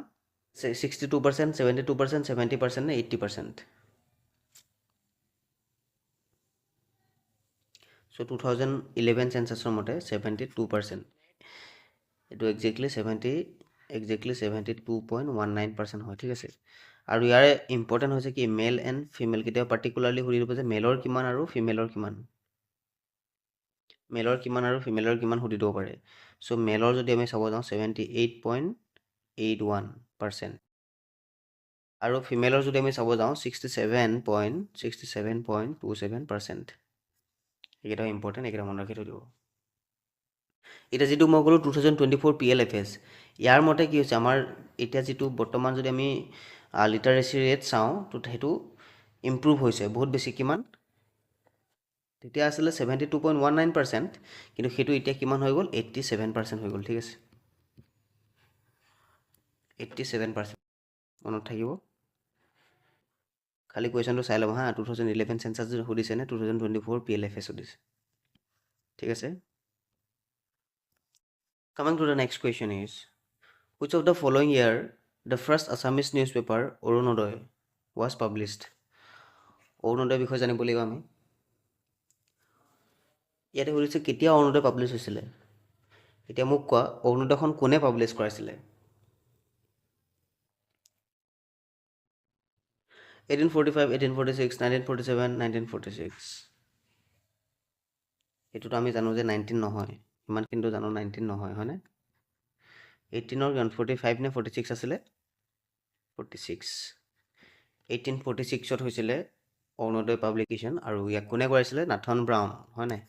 62% 72% 70% নে 80% So 2011 census মতে 72%. এটো exactly 72.19% হয় ঠিক আছে আৰু ইয়াৰে ইম্পৰ্টেন্ট হৈছে কি মেল এন্ড ফিমেল কেতিয়া পাৰ্টিকুলাৰলি সুধি দিব যে মেলৰ কিমান আৰু ফিমেলৰ কিমান সুধি দিব পাৰে সো মেলৰ যদি আমি চাব যাওঁ 78.81% আৰু ফিমেলৰ যদি আমি চাব যাওঁ 67.27% এটা ইম্পৰ্টেন্ট এটা মনত ৰাখি থৈ দিব এটা যেটো মই গলো 2024 PLFS ইয়াৰ মতে কি হৈছে আমাৰ এটা যেটো বৰ্তমান যদি আমি লিটাৰেসি ৰেট চাওঁ তো হেতু ইমপ্ৰুভ হৈছে বহুত বেছি কিমান তেতিয়া আসলে 72.19% কিন্তু হেতু এতিয়া কিমান হৈ গল 87% হৈ গল ঠিক আছে 87% মনত থাকিব খালি কোৱেশ্চনটো চাই লব হা 2011 সেন্সাস সুধিছে নে 2024 PLFS সুধিছে ঠিক আছে Coming to the next question is, which of the following year the first Assamese newspaper Orunodoy was published? Orunodoy বিষয়ে জানিব লাগিব আমি ইয়াতে সুধিছে কেতিয়া অৰুণোদয় পাবলিছ হৈছিলে এতিয়া মোক কোৱা অৰুণোদয়খন কোনে পাবলিছ কৰাইছিলে 1845 1846 1947 1946 এটোতো আমি জানো যে 19 নহয় ইমান কিন্তু জানো 19 নহয় হয়নে 18 ৰ 45 নে 46 আছিলে 46 1846 ত হৈছিলে অৰুণোদয় পাবলিকেশন আৰু ইয়াক কোনে কৰাইছিলে নাথন ব্ৰাউন হয় নাই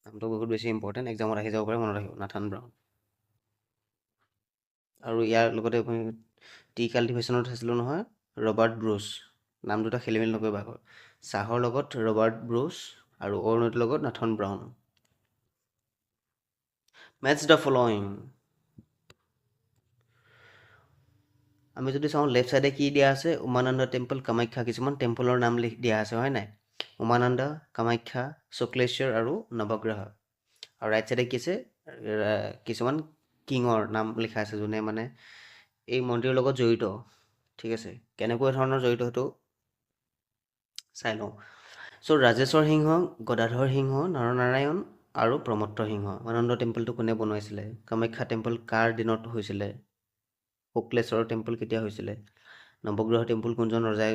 নামটো বহুত বেছি ইম্পৰ্টেন্ট এক্সামত আহি যাব পাৰে মনত ৰাখিব নাথন ব্ৰাউন আৰু ইয়াৰ লগতে টি কাল্টিভেশ্যনত আছিল নহয় ৰবাৰ্ট ব্ৰুচ নাম দুটা খেলিমেলি নকৰিবা আকৌ চাহৰ লগত ৰবাৰ্ট ব্ৰুচ আৰু অৰুণোদয়ৰ লগত Nathan brown Match the following. আমি যদি চাওঁ লেফট সাইডে কি দিয়া আছে উমানন্দ টেম্পল কামাখ্যা কিছুমান টেম্পলৰ নাম দিয়া আছে হয় নাই উমানন্দ কামাখ্যা শুক্লেশ্বৰ আৰু নৱগ্ৰহ আৰু ৰাইট সাইডে কি আছে কিছুমান কিঙৰ নাম লিখা আছে যোনে মানে এই মন্দিৰৰ লগত জড়িত ঠিক আছে কেনেকুৱা ধৰণৰ জড়িত হেতু চাই লওঁ সো ৰাজেশ্বৰ সিংহ গদাধৰ সিংহ নৰনাৰায়ণ আৰু প্ৰমত্ত সিংহ উমানন্দ টেম্পলটো কোনে বনাইছিলে কামাখ্যা টেম্পল কাৰ দিনত হৈছিলে শুক্লেশ্বৰ টেম্পল কেতিয়া হৈছিলে নৱগ্ৰহ টেম্পল কোনজন ৰজাই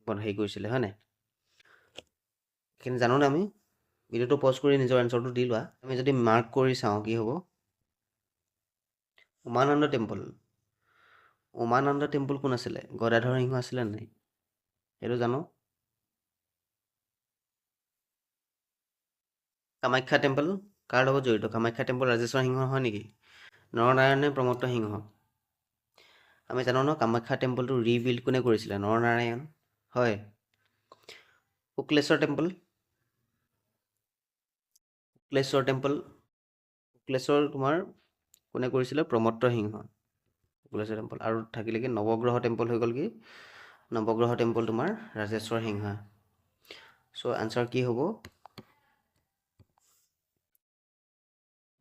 হেৰি কৰিছিলে হয় নাই কিন্তু জানো না আমি ভিডিওটো পজ কৰি নিজৰ এনসাৰটো দি লোৱা আমি যদি মাৰ্ক কৰি চাওঁ কি হ'ব উমানন্দ টেম্পল কোন আছিলে গদাধৰ সিংহ আছিলে নাই এটো জানো কামাখ্যা টেম্পল কাৰ লগত জড়িত কামাখ্যা টেম্পল ৰাজেশ্বৰ সিংহ হয় নেকি নৰনাৰায়ণে প্ৰমত্ত সিংহ আমি জানো ন কামাখ্যা টেম্পলটো ৰিবিল্ড কোনে কৰিছিলে নৰনাৰায়ণ হয় শুক্লেশ্বৰ তোমাৰ কোনে কৰিছিলে প্ৰমত্ত সিংহ শুক্লেশ্বৰ টেম্পল আৰু থাকিলে কি নৱগ্ৰহ টেম্পল হৈ গ'ল কি নৱগ্ৰহ টেম্পল তোমাৰ ৰাজেশ্বৰ সিংহ সো আনসাৰ কি হ'ব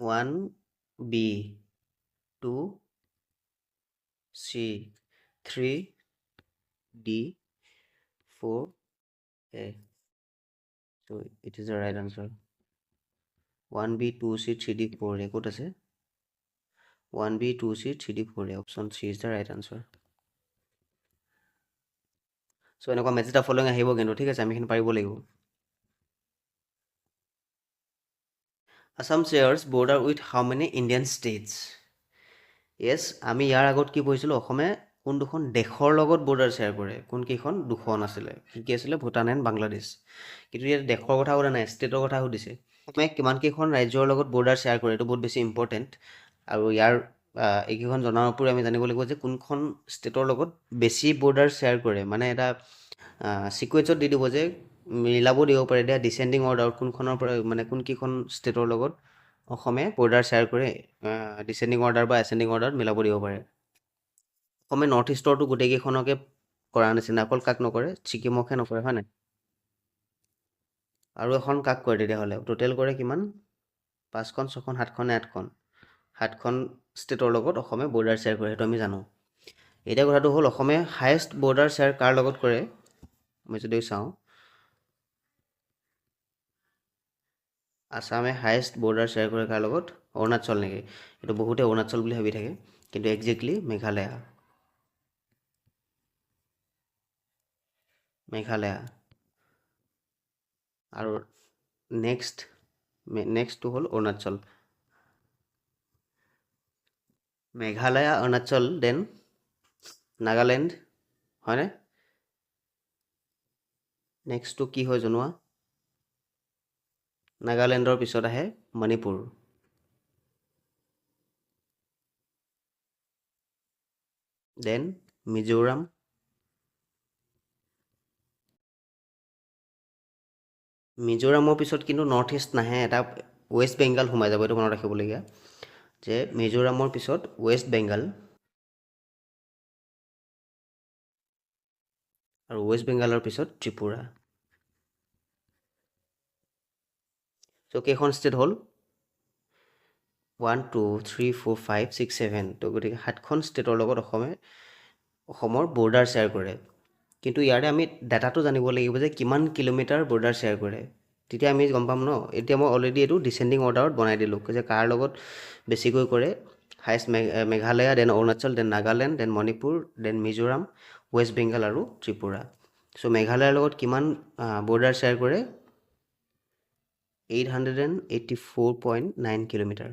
1B 2 C 3 D 4 A. So it is the right answer. 1B 2C 3D 4A ক'ত আছে 1B 2C 3D 4A option C is the right answer. So এনেকুৱা মেথছ এটা ফলোইং আহিব কিন্তু ঠিক আছে আমি এইখিনি পাৰিব লাগিব Assam shares border with how many Indian states? Yes, আমি ইয়াৰ আগত কি পঢ়িছিলোঁ অসমে কোন দুখন দেশৰ লগত বৰ্ডাৰ শ্বেয়াৰ কৰে কোনকেইখন দুখন আছিলে কি আছিলে ভূটান এণ্ড বাংলাদেশ কিন্তু ইয়াত দেশৰ কথা সোধা নাই ষ্টেটৰ কথা সুধিছে অসমে কিমানকেইখন ৰাজ্যৰ লগত বৰ্ডাৰ শ্বেয়াৰ কৰে এইটো বহুত বেছি ইম্পৰ্টেণ্ট আৰু ইয়াৰ এইকেইখন জনাৰ উপৰিও আমি জানিব লাগিব যে কোনখন ষ্টেটৰ লগত বেছি বৰ্ডাৰ শ্বেয়াৰ কৰে মানে এটা ছিকুৱেঞ্চত দি দিব যে মিলাব দিব পাৰে এতিয়া ডিচেণ্ডিং অৰ্ডাৰত কোনখনৰ পৰা মানে কোনকেইখন ষ্টেটৰ লগত অসমে বৰ্ডাৰ শ্বেয়াৰ কৰে ডিচেণ্ডিং অৰ্ডাৰ বা এচেণ্ডিং অৰ্ডাৰত মিলাব দিব পাৰে অসমে নৰ্থ ইষ্টৰটো গোটেইকেইখনকে কৰা নিচিনা অকল কাক নকৰে ছিকিমকহে নকৰে হয় নাই আৰু এখন কাক কৰে তেতিয়াহ'লে টোটেল কৰে কিমান 5খন 6খন 7খন 8খন ষ্টেটৰ লগত অসমে বৰ্ডাৰ শ্বেয়াৰ কৰে সেইটো আমি জানো এতিয়া কথাটো হ'ল অসমে হায়েষ্ট বৰ্ডাৰ শ্বেয়াৰ কাৰ লগত কৰে আমি যদি চাওঁ আসামে হায়েষ্ট বৰ্ডাৰ শ্বেয়াৰ কৰে কাৰ লগত অৰুণাচল নেকি এইটো বহুতে অৰুণাচল বুলি ভাবি থাকে কিন্তু একজেক্টলি মেঘালয়া আৰু নেক্সটটো হ'ল অৰুণাচল মেঘালয়া অৰুণাচল দেন নাগালেণ্ড হয়নে নেক্সটটো কি হয় জনোৱা নাগালেণ্ডৰ পিছত আহে মণিপুৰ দেন মিজোৰাম মিজোৰামৰ পিছত কিন্তু নৰ্থ ইষ্ট নাহে এটা ৱেষ্ট বেংগল সোমাই যাব এইটো মনত ৰাখিবলগীয়া যে মিজোৰামৰ পিছত ৱেষ্ট বেংগল আৰু ৱেষ্ট বেংগলৰ পিছত ত্ৰিপুৰা চ' কেইখন ষ্টেট হ'ল 1 2 3 4 5 6 7 তো গতিকে 7খন ষ্টেটৰ লগত অসমৰ বৰ্ডাৰ শ্বেয়াৰ কৰে কিন্তু ইয়াৰে আমি ডাটাটো জানিব লাগিব যে কিমান কিলোমিটাৰ বৰ্ডাৰ শ্বেয়াৰ কৰে তেতিয়া আমি গম পাম ন এতিয়া মই অলৰেডি এইটো ডিচেণ্ডিং অৰ্ডাৰত বনাই দিলোঁ যে কাৰ লগত বেছিকৈ কৰে highest Meghalaya then Arunachal then Nagaland then Manipur then Mizoram West Bengal আৰু ত্ৰিপুৰা চ' মেঘালয়ৰ লগত কিমান বৰ্ডাৰ শ্বেয়াৰ কৰে 884.9 কিলোমিটাৰ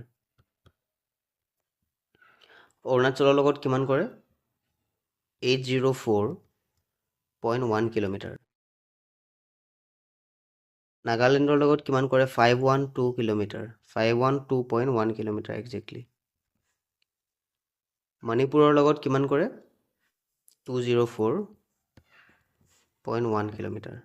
অৰুণাচলৰ লগত কিমান কৰে 804.1 কিলোমিটাৰ নাগালেণ্ডৰ লগত কিমান কৰে 512 কিলোমিটাৰ 512.1 কিলোমিটাৰ একজেক্টলি মণিপুৰৰ লগত কিমান কৰে 204.1 কিলোমিটাৰ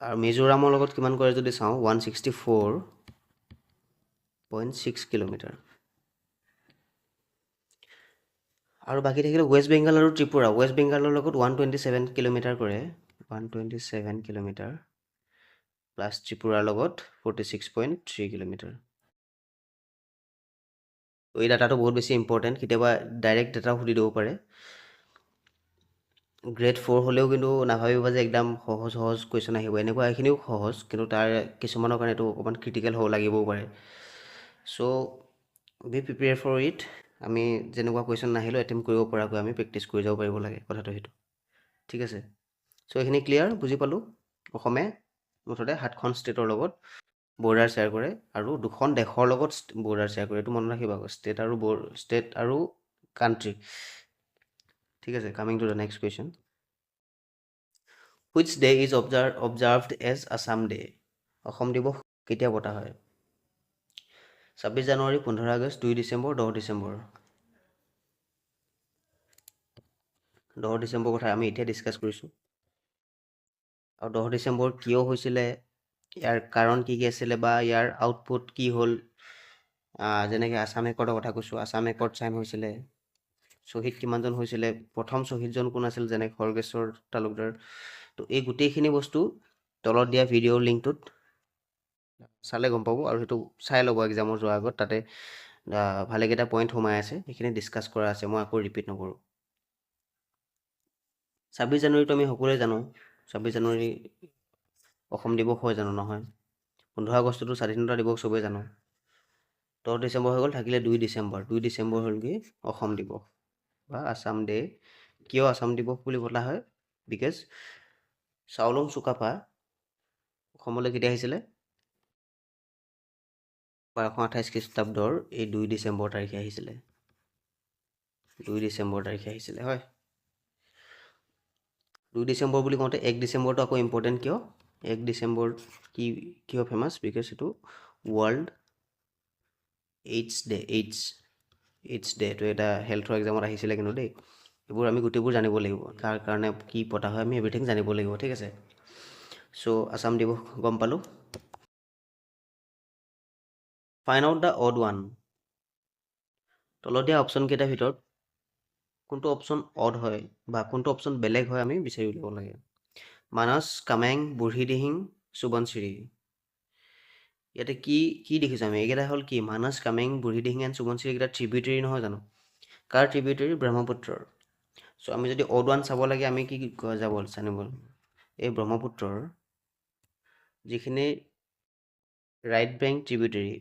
আৰু মিজোৰামৰ লগত কিমান কৰে যদি চাওঁ 164.6 কিলোমিটাৰ আৰু বাকী থাকিলে ৱেষ্ট বেংগল আৰু ত্ৰিপুৰা ৱেষ্ট বেংগলৰ লগত 127 কিলোমিটাৰ কৰে 127 কিলোমিটাৰ প্লাছ ত্ৰিপুৰাৰ লগত 46.3 কিলোমিটাৰ এই ডাটাটো বহুত বেছি ইম্পৰ্টেণ্ট কেতিয়াবা ডাইৰেক্ট ডাটা সুধি দিব পাৰে গ্ৰেড 4 হ'লেও কিন্তু নাভাবিব যে একদম সহজ কুৱেশ্যন আহিব এনেকুৱা এইখিনিও সহজ কিন্তু তাৰ কিছুমানৰ কাৰণে এইটো অকণমান ক্ৰিটিকেল হ'ব লাগিবও পাৰে চ' বি প্ৰিপেয়াৰ ফৰ ইট আমি যেনেকুৱা কুৱেশ্যন নাহিলেও এটেম্প কৰিব পৰাকৈ আমি প্ৰেক্টিছ কৰি যাব পাৰিব লাগে কথাটো সেইটো ঠিক আছে চ' এইখিনি ক্লিয়াৰ বুজি পালোঁ অসমে মুঠতে 7খন ষ্টেটৰ লগত বৰ্ডাৰ শ্বেয়াৰ কৰে আৰু 2খন দেশৰ লগত বৰ্ডাৰ শ্বেয়াৰ কৰে এইটো মনত ৰাখিবা ষ্টেট আৰু কাণ্ট্ৰি ঠিক আছে coming to the next question which day is observed as Assam day Asom দিৱস কেতিয়া পতা হয় 26 জানুৱাৰী 15 আগষ্ট 2 ডিচেম্বৰ 10 ডিচেম্বৰ 10 ডিচেম্বৰ কথা আমি এতিয়া ডিছকাছ কৰিছোঁ আৰু 10 ডিচেম্বৰ কিয় হৈছিলে ইয়াৰ কাৰণ কি আছিলে বা ইয়াৰ আউটপুট কি হ'ল যেনেকৈ আছাম একৰ্ডৰ কথা কৈছোঁ আছাম একৰ্ড চাইন হৈছিলে শ্বহীদ কিমানজন হৈছিলে প্ৰথম শ্বহীদজন কোন আছিল যেনে খৰ্গেশ্বৰ তালুকদাৰ তো এই গোটেইখিনি বস্তু তলত দিয়া ভিডিঅ'ৰ লিংকটোত চালে গম পাব আৰু সেইটো চাই ল'ব এক্সামৰ যোৱাৰ আগত তাতে ভালেকেইটা পইণ্ট সোমাই আছে, সেইখিনি ডিছকাছ কৰা আছে, মই আকৌ ৰিপিট নকৰোঁ। 26 জানুৱাৰীটো আমি সকলোৱে জানো, 26 জানুৱাৰী অসম দিৱস হয় জানো, নহয়। 15 আগষ্টটো স্বাধীনতা দিৱস চবেই জানো। 10 ডিচেম্বৰ হৈ গ'ল, থাকিলে 2 ডিচেম্বৰ। 2 ডিচেম্বৰ হ'ল কি অসম দিৱস বা আছাম ডে। কিয় আছাম দিৱস বুলি পতা হয়? বিকজ চাওলুং চুকাফা অসমলৈ কেতিয়া আহিছিলে? 1228 খ্ৰীষ্টাব্দৰ এই 2 ডিচেম্বৰ তাৰিখে আহিছিলে। 2 ডিচেম্বৰ তাৰিখে আহিছিলে, হয়। 2 ডিচেম্বৰ বুলি কওঁতে 1 ডিচেম্বৰটো আকৌ ইম্পৰ্টেণ্ট কিয়? 1 ডিচেম্বৰ কিয় ফেমাছ? বিকজ এইটো world AIDS day. AIDS day এইটো এটা হেল্থৰ এক্সামত আহিছিলে কিন্তু দেই। এইবোৰ আমি গোটেইবোৰ জানিব লাগিব, কাৰ কাৰণে কি পতা হয়, আমি এভৰিথিং জানিব লাগিব, ঠিক আছে। চ' আছাম দিৱস গম পালোঁ। Find out the odd one. তলত দিয়া অপশ্যনকেইটাৰ ভিতৰত কোনটো অপশ্যন অড হয় বা কোনটো অপশ্যন বেলেগ হয় আমি বিচাৰি উলিয়াব লাগে। মানস, কামেং, বুঢ়ীদিহিং, সোৱণশিৰি। ইয়াতে কি দেখিছোঁ আমি? এইকেইটা হ'ল কি? মানস, কামেং, বুঢ়ীদিহিং এণ্ড সোৱণশিৰি এইকেইটা ট্ৰিবিউটাৰী নহয় জানো? কাৰ ট্ৰিবিউটাৰী? ব্ৰহ্মপুত্ৰৰ। চ' আমি যদি অড ওৱান চাব লাগে আমি কি জানিব? এই ব্ৰহ্মপুত্ৰৰ যিখিনি ৰাইট বেংক ট্ৰিবিউটাৰী,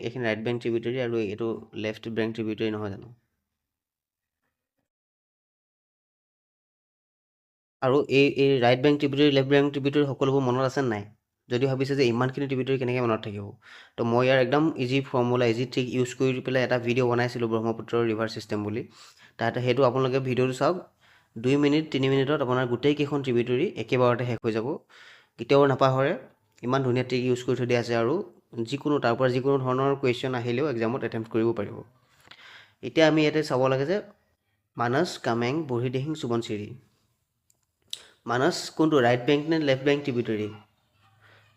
এইখিনি ৰাইট বেংক ট্ৰিবিউটাৰী আৰু এইটো লেফ্ট বেংক ট্ৰিবিউটাৰী নহয় জানো? আৰু এই ৰাইট বেংক ট্ৰিবিউটাৰী, লেফ্ট বেংক ট্ৰিবিউটাৰী সকলোবোৰ মনত আছে নাই? যদি ভাবিছে যে ইমানখিনি ট্ৰিবিউটাৰী কেনেকৈ মনত থাকিব, তো মই ইয়াৰ একদম easy formula, easy trick use কৰি পেলাই এটা ভিডিঅ' বনাইছিলোঁ ব্ৰহ্মপুত্ৰৰ ৰিভাৰ ছিষ্টেম বুলি। তাতে সেইটো আপোনালোকে ভিডিঅ'টো চাওক, 2 মিনিট 3 মিনিটত আপোনাৰ গোটেইকেইখন ট্ৰিবিউটাৰী একেবাৰতে শেষ হৈ যাব। কেতিয়াও নাপাহৰে, ইমান ধুনীয়া ট্ৰিক ইউজ কৰি থৈ দিয়া আছে আৰু যিকোনো তাৰ পৰা যিকোনো ধৰণৰ কুৱেশ্যন আহিলেও এক্সামত এটেম্প্ট কৰিব পাৰিব। এতিয়া আমি ইয়াতে চাব লাগে যে মানস, কামেং, বুঢ়ীদিহিং, সোৱণশিৰি। মানস কোনটো? ৰাইট বেংক নে লেফ্ট বেংক ট্ৰিবিউটাৰী?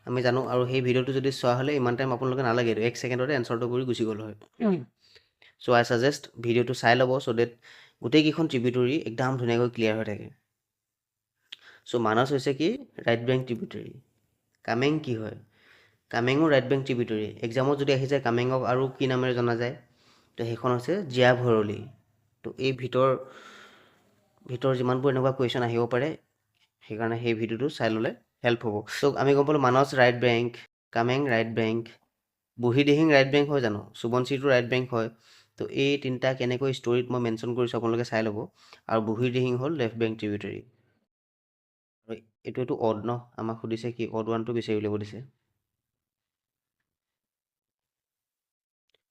আমি জানো, আৰু সেই ভিডিঅ'টো যদি চোৱা হ'লে ইমান টাইম আপোনালোকে নালাগে, 1 ছেকেণ্ডতে এনচাৰটো কৰি গুচি গ'ল হয়। চ' আই ছাজেষ্ট ভিডিঅ'টো চাই ল'ব, চ' ডেট গোটেইকেইখন ট্ৰিবিউটাৰী একদম ধুনীয়াকৈ ক্লিয়াৰ হৈ থাকে। চ' মানস হৈছে কি? Right bank ট্ৰিবিউটাৰী। কামেং কি হয়? কামেঙো ৰাইট বেংক ট্ৰিবিউটাৰী। এক্সামত যদি আহি যায় কামেঙক আৰু কি নামেৰে জনা যায়, তো সেইখন হৈছে জীয়া ভৰলী। তো এই ভিতৰ যিমানবোৰ এনেকুৱা কুৱেশ্যন আহিব পাৰে, সেইকাৰণে সেই ভিডিঅ'টো চাই ল'লে হেল্প হ'ব। চ' আমি গম পালোঁ Manas right bank, Kameng right bank, Burhidihing right bank হয় জানো? সোৱণশিৰিটো ৰাইট বেংক হয়। তো এই তিনিটা কেনেকৈ ষ্টৰিত মই মেনশ্যন কৰিছোঁ আপোনালোকে চাই ল'ব। আৰু বুঢ়ীদিহিং হ'ল লেফ্ট বেংক ট্ৰিবিউটাৰী। এইটো অড ন, আমাক সুধিছে কি অড ওৱানটো বিচাৰি উলিয়াব দিছে।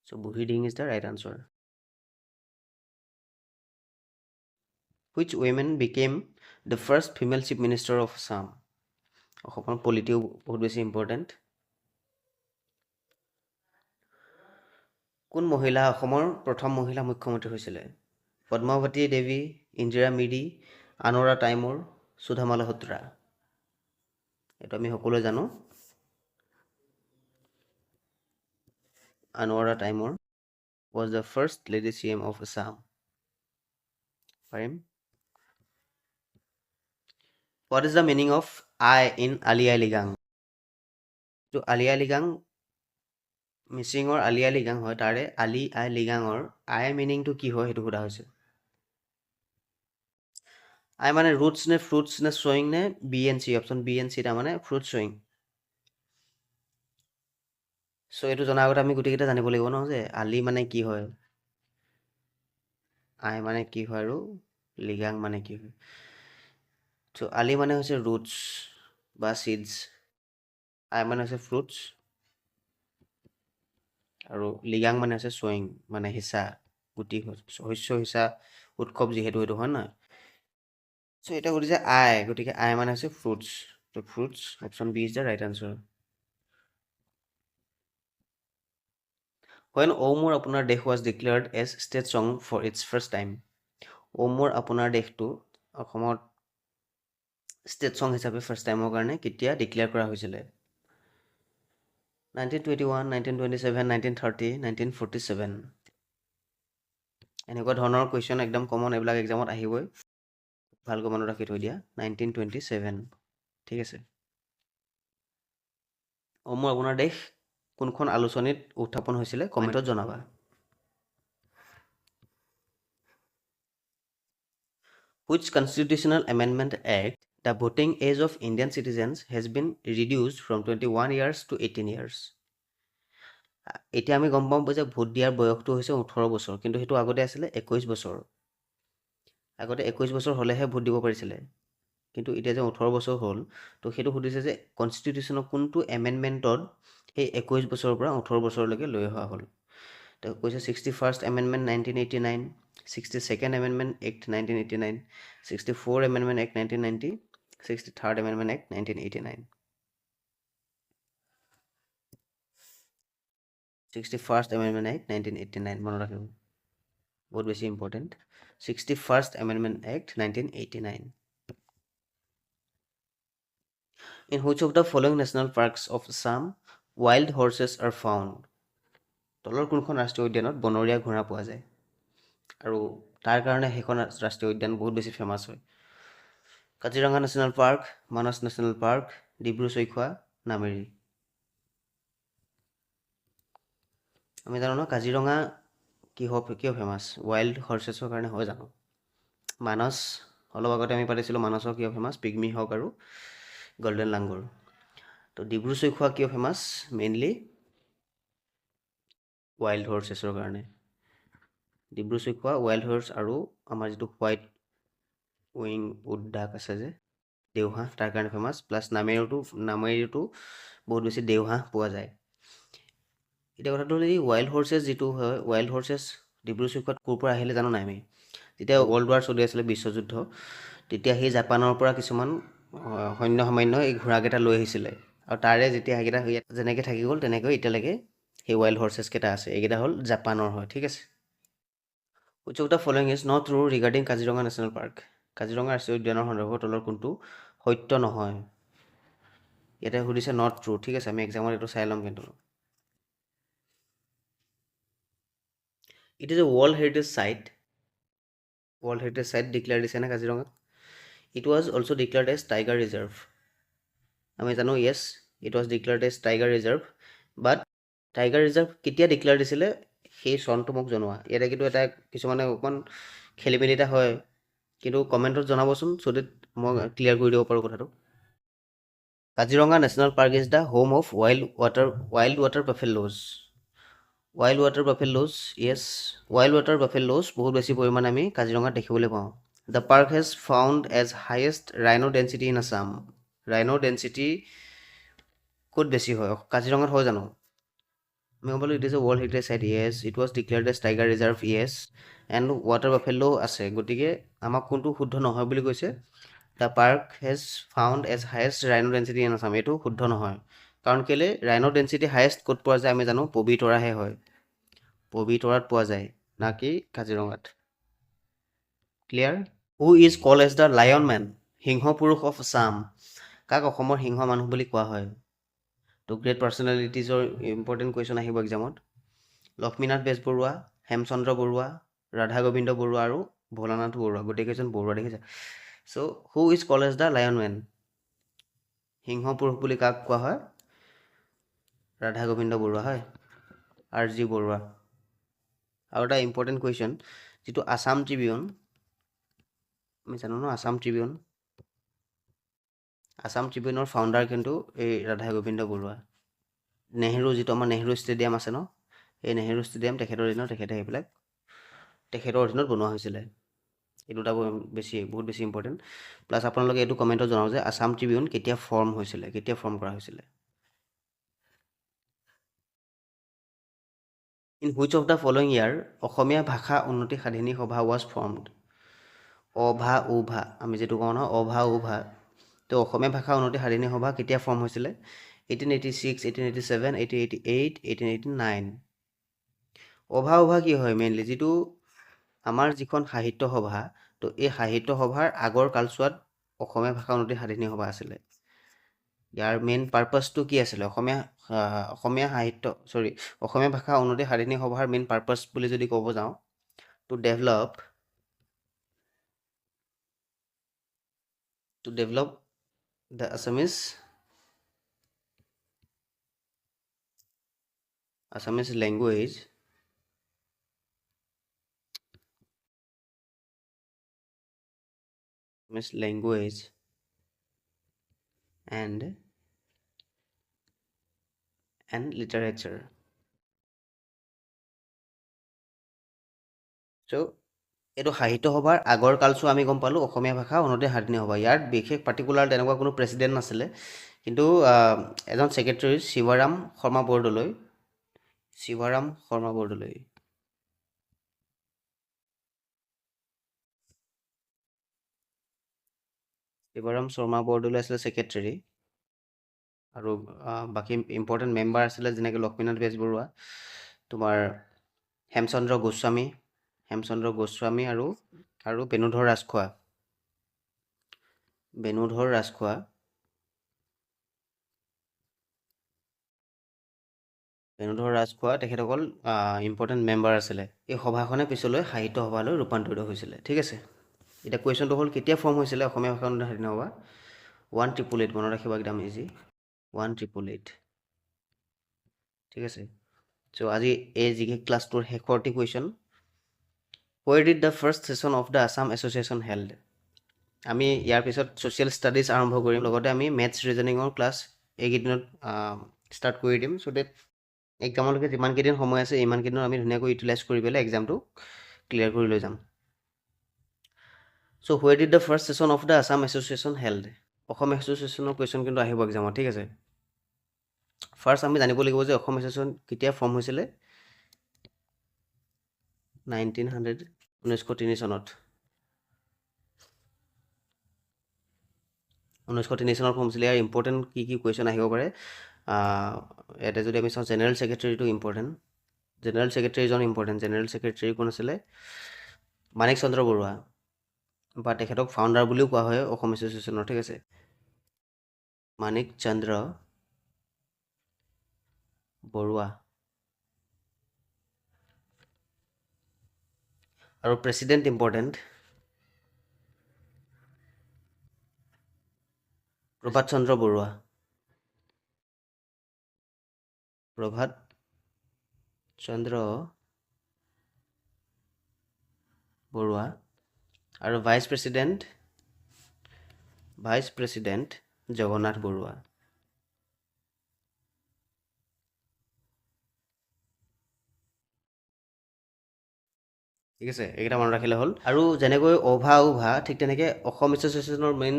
So' Burhidihing is the right answer. Which women became the first female chief minister of Assam? অসমৰ পলিটিও বহুত বেছি ইম্পৰ্টেণ্ট। কোন মহিলা অসমৰ প্ৰথম মহিলা মুখ্যমন্ত্ৰী হৈছিলে? পদ্মাৱতী দেৱী, ইন্দিৰা মিৰি, আনোৰা টাইমুৰ, সুধা মালহোত্ৰা। এইটো আমি সকলোৱে জানো। আনোৰা টাইমুৰ was the first lady CM of Assam. পাৰিম? What is the meaning of I in Ali Ai Ligang? তো আলি আই লিগাং মিচিঙৰ আলি আই লিগাং হয়, তাৰে আলি আই লিগাঙৰ আই মিনিংটো কি হয় সেইটো সোধা হৈছে। আই মানে ৰুটছ নে ফ্ৰুটছ নে শ্বয়িং নে B and C? Option B and C, তাৰমানে ফ্ৰুট শ্বয়িং। চ' এইটো জনাৰ আগতে আমি গোটেইকেইটা জানিব লাগিব ন, যে আলি মানে কি হয়, আই মানে কি হয় আৰু লিগাং মানে কি হয়। চ' আলি মানে হৈছে ৰুটছ বা চিডছ, আই মানে হৈছে ফ্ৰুটছ, আৰু লিগাং মানে হৈছে শ্বয়িং মানে সিঁচা, গুটি শস্য সিঁচা উৎসৱ যিহেতু এইটো হয় নহয়। চ' এতিয়া সুধিছে আই, গতিকে আই মানে হৈছে fruits. So' fruits, option B is the right answer. When O More Apunar Desh was declared as state song for its first time? O More Apunar Deshটো অসমত ষ্টেট ছং হিচাপে ফাৰ্ষ্ট টাইমৰ কাৰণে কেতিয়া ডিক্লেয়াৰ কৰা হৈছিলে? 1921, 1927, 1930, 1947। এনেকুৱা ধৰণৰ কুৱেশ্যন একদম কমন, এইবিলাক এক্সামত আহিবই, ভালকৈ মনত ৰাখি থৈ দিয়া। 1927, ঠিক আছে। অ মোৰ আপোনাৰ দেশ কোনখন আলোচনীত উত্থাপন হৈছিলে কমেণ্টত জনাবা। Which constitutional amendment act the voting age of Indian citizens has been reduced from 21 years to 18 years? এতিয়া আমি গম পাম যে ভোট দিয়াৰ বয়সটো হৈছে 18 বছৰ, কিন্তু সেইটো আগতে আছিলে 21 বছৰ। আগতে 21 বছৰ হ'লেহে ভোট দিব পাৰিছিলে, কিন্তু এতিয়া যে 18 বছৰ হ'ল, তো সেইটো সুধিছে যে কনষ্টিটিউশ্যনৰ কোনটো এমেণ্ডমেণ্টত সেই 21 বছৰৰ পৰা 18 বছৰলৈকে লৈ অহা হ'ল। তো কৈছে 61st amendment 1989, 62nd amendment act 1989, 64 amendment act 1990, 63rd amendment act 1989। 61st amendment act 1989 মনত ৰাখিব, বহুত বেছি important. 61st amendment act 1989। In which of the following national parks of Assam wild horses are found? তলৰ কোনখন ৰাষ্ট্ৰীয় উদ্যানত বনৰীয়া ঘোঁৰা পোৱা যায়? আৰু তাৰ কাৰণে সেইখন ৰাষ্ট্ৰীয় উদ্যান বহুত বেছি ফেমাছ হয়। কাজিৰঙা নেশ্যনেল পাৰ্ক, মানস নেশ্যনেল পাৰ্ক, ডিব্ৰু চৈখোৱা, নামেৰি। আমি জানো ন কাজিৰঙা কিয় ফেমাছ? ৱাইল্ড হৰ্চেছৰ কাৰণে হয় জানো? মানস অলপ আগতে আমি পাতিছিলোঁ মানসৰ কিয় ফেমাছ? পিগমি হক আৰু গল্ডেন লাংগুৰ। তো ডিব্ৰু চৈখোৱা কিয় ফেমাছ? মেইনলি ৱাইল্ড হৰ্চেছৰ কাৰণে। ডিব্ৰু চৈখোৱা ৱাইল্ড হৰ্চ আৰু আমাৰ যিটো হোৱাইট উইং উড ডাক আছে যে দেওহাঁহ, তাৰ কাৰণে ফেমাছ। প্লাছ নামেৰিতো বহুত বেছি দেওহাঁহ পোৱা যায়। এতিয়া কথাটো হ'ল এই ৱাইল্ড হৰ্চেছ যিটো হয়, ৱাইল্ড হৰ্চেছ ডিব্ৰু চৈখোৱাত ক'ৰ পৰা আহিলে জানো নাই আমি? যেতিয়া ৱৰ্ল্ড ৱাৰ চলি আছিলে বিশ্বযুদ্ধ, তেতিয়া সেই জাপানৰ পৰা কিছুমান সৈন্য সামান্য এই ঘোঁৰাকেইটা লৈ আহিছিলে, আৰু তাৰে যেতিয়া সেইকেইটা যেনেকৈ থাকি গ'ল তেনেকৈ এতিয়ালৈকে সেই ৱাইল্ড হৰ্চেছকেইটা আছে। এইকেইটা হ'ল জাপানৰ হয়, ঠিক আছে। Which of the following is not true regarding Kaziranga national park? Kaziranga ৰাষ্ট্ৰীয় উদ্যানৰ সন্দৰ্ভত তলৰ কোনটো সত্য নহয়? ইয়াতে সুধিছে নট ট্ৰু, ঠিক আছে। আমি এক্সামত এইটো চাই ল'ম কিন্তু। It is a World Heritage Site. World Heritage Site declared দিছে না কাজিৰঙাক। It was also declared as Tiger Reserve. আমি জানো yes, it was declared as Tiger Reserve, but Tiger Reserve কেতিয়া ডিক্লেয়াৰ দিছিলে সেই চনটো মোক জনোৱা। ইয়াতে কিন্তু এটা কিছুমানে অকণমান খেলি মেলি এটা হয়, কিন্তু কমেণ্টত জনাবচোন চ' ডেট মই ক্লিয়াৰ কৰি দিব পাৰোঁ কথাটো। Kaziranga national park is the home of wild water buffaloes. Wild water buffaloes, yes, wild water buffaloes বহুত বেছি পৰিমাণে আমি কাজিৰঙাত দেখিবলৈ পাওঁ। The park has found as highest rhino density in Assam. Rhino density ক'ত বেছি হয়? কাজিৰঙাত হয় জানো? আমি গম পালোঁ it is a world heritage site, yes. It was declared as tiger reserve, yes. And water buffalo আছে, গতিকে আমাক কোনটো শুদ্ধ নহয় বুলি কৈছে? The park has found as highest rhino density in Assam, এইটো শুদ্ধ নহয়। কাৰণ কেলে ৰাইনো ডেঞ্চিটি হাইয়েষ্ট ক'ত পোৱা যায় আমি জানো? পবিতৰাহে হয়, পবিতৰাত পোৱা যায়, না কি কাজিৰঙাত। Clear? Who is called as the lion man, সিংহ পুৰুষ অফ আছাম? কাক অসমৰ সিংহ মানুহ বুলি কোৱা হয়? তো গ্ৰেট পাৰ্চনেলিটিজৰ ইম্পৰ্টেণ্ট কুৱেশ্যন আহিব এক্সামত। লক্ষ্মীনাথ বেজবৰুৱা, হেমচন্দ্ৰ বৰুৱা, ৰাধা গোবিন্দ বৰুৱা আৰু ভোলানাথ বৰুৱা, গোটেইকেইজন বৰুৱা, দেখিছে। So' who is called as the lion man, সিংহ পুৰুষ বুলি কাক কোৱা হয়? ৰাধা গোবিন্দ বৰুৱা হয়, আৰ জি বৰুৱা। আৰু এটা ইম্পৰ্টেণ্ট কুৱেশ্যন, যিটো আছাম ট্ৰিবিউন, আমি জানো ন আছাম ট্ৰিবিউনৰ ফাউণ্ডাৰ কিন্তু এই ৰাধা গোবিন্দ বৰুৱা। নেহেৰু, যিটো আমাৰ নেহেৰু ষ্টেডিয়াম আছে ন, এই নেহেৰু ষ্টেডিয়াম তেখেতৰ দিনত তেখেতৰ অধীনত বনোৱা হৈছিলে। এই দুটা বহুত বেছি ইম্পৰ্টেণ্ট। প্লাছ আপোনালোকে এইটো কমেণ্টত জনাব যে আছাম ট্ৰিবিউন কেতিয়া ফৰ্ম কৰা হৈছিলে। In which of the following year Asamiya Bhasha Unnati সাধিনী সভা ৱাজ ফৰ্মড? অভা উভা, আমি যিটো কওঁ ন অভা উভা, তো অসমীয়া ভাষা উন্নতি সাধিনী সভা কেতিয়া ফৰ্ম হৈছিলে? 1886, 1887, 1888, 1889। অভা উভা কি হয়? মেইনলি যিটো আমাৰ যিখন সাহিত্য সভা, তো এই সাহিত্য সভাৰ আগৰ কালচোৱাত অসমীয়া ভাষা উন্নতি সাধিনী সভা আছিলে। ইয়াৰ মেইন পাৰ্পাছটো কি আছিলে? অসমীয়া ভাষা উন্নতি সাধিনী সভাৰ মেইন পাৰ্পাছ বুলি যদি ক'ব যাওঁ, to develop the Assamese Assamese language and literature. So এইটো সাহিত্য সভাৰ আগৰ কালছো আমি গম পালোঁ অসমীয়া ভাষা অনতে সাধিনী সভা ইয়াত বিশেষ পাৰ্টিকুলাৰ তেনেকুৱা কোনো প্ৰেচিডেণ্ট নাছিলে কিন্তু এজন ছেক্ৰেটেৰী শিৱাৰাম শৰ্মা বৰদলৈ শিৱাৰাম শৰ্মা বৰদলৈ আছিলে ছেক্ৰেটেৰী আৰু বাকী ইম্পৰ্টেণ্ট মেম্বাৰ আছিলে যেনেকৈ লক্ষ্মীনাথ বেজবৰুৱা তোমাৰ হেমচন্দ্ৰ গোস্বামী আৰু বেণুধৰ ৰাজখোৱা তেখেতসকল ইম্পৰ্টেণ্ট মেম্বাৰ আছিলে এই সভাখনে পিছলৈ সাহিত্য সভালৈ ৰূপান্তৰিত হৈছিলে ঠিক আছে এতিয়া কুৱেশ্যনটো হ'ল কেতিয়া ফৰ্ম হৈছিলে অসমীয়া ভাষা সাধিনী সভা 1888 মনত ৰাখিব একদম ইজি 1888 ঠিক আছে চ' আজি এই জিকে ক্লাছটোৰ শেষৰটি question Where did the first session of the Assam Association held? আমি ইয়াৰ পিছত ছ'চিয়েল ষ্টাডিজ আৰম্ভ কৰিম লগতে আমি মেথছ ৰিজনিঙৰ ক্লাছ এইকেইদিনত ষ্টাৰ্ট কৰি দিম চ' ডেট এক্সামলৈকে যিমানকেইদিন সময় আছে ইমানকেইদিনত আমি ধুনীয়াকৈ ইউটিলাইজ কৰি পেলাই এক্সামটো ক্লিয়াৰ কৰি লৈ যাম so' where did the first session of the Assam association held Asom এছ'চিয়েশ্যনৰ কুৱেশ্যন কিন্তু আহিব এক্সামত ঠিক আছে ফাৰ্ষ্ট আমি জানিব লাগিব যে অসম এছ'চিয়েশ্যন কেতিয়া ফৰ্ম হৈছিলে 1903 চনত 1903 চনত ফৰ্ম হৈছিলে ইয়াৰ ইম্পৰ্টেণ্ট কি কুৱেশ্যন আহিব পাৰে ইয়াতে যদি আমি চাওঁ জেনেৰেল ছেক্ৰেটেৰীটো ইম্পৰ্টেণ্ট জেনেৰেল ছেক্ৰেটেৰী কোন আছিলে মানিক চন্দ্ৰ বৰুৱা বা তেখেতক ফাউণ্ডাৰ বুলিও কোৱা হয় অসম এছ'চিয়েশ্যনৰ ঠিক আছে মানিক চন্দ্ৰ বৰুৱা আৰু প্ৰেচিডেণ্ট ইম্পৰ্টেণ্ট প্ৰভাত চন্দ্ৰ বৰুৱা আৰু ভাইচ প্ৰেচিডেণ্ট জগন্নাথ বৰুৱা ঠিক আছে এইকেইটা মনত ৰাখিলে হ'ল আৰু যেনেকৈ অভা উভা ঠিক তেনেকৈ অসম এছ'চিয়েশ্যনৰ মেইন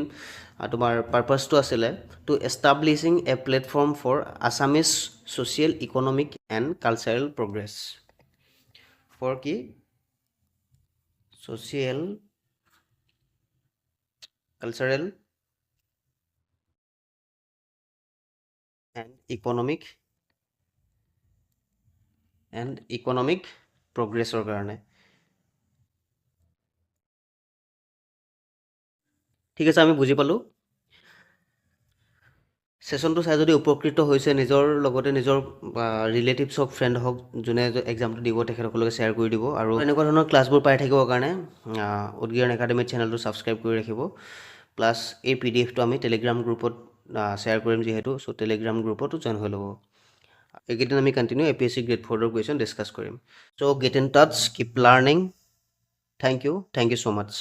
তোমাৰ পাৰ্পাছটো আছিলে to establishing a platform for Assamese social economic and cultural progress for কি ছ'চিয়েল কালচাৰেল এণ্ড ইকনমিক প্ৰগ্ৰেছৰ কাৰণে ঠিক আছে আমি বুজি পালোঁ ছেশ্যনটো চাই যদি উপকৃত হৈছে নিজৰ লগতে নিজৰ ৰিলেটিভছ হওক ফ্ৰেণ্ড হওক যোনে এক্সামটো দিব তেখেতসকলকে শ্বেয়াৰ কৰি দিব আৰু এনেকুৱা ধৰণৰ ক্লাছবোৰ পাই থাকিবৰ কাৰণে উদগীৰণ একাডেমী চেনেলটো ছাবস্ক্ৰাইব কৰি ৰাখিব প্লাছ এই PDF টো আমি টেলিগ্ৰাম গ্ৰুপত শ্বেয়াৰ কৰিম যিহেতু চ' টেলিগ্ৰাম গ্ৰুপতো জইন হৈ ল'ব এইকেইদিন আমি কণ্টিনিউ APSC গ্ৰেড 4ৰ কুৱেশ্যন ডিছকাছ কৰিম so' get in touch keep learning thank you so' much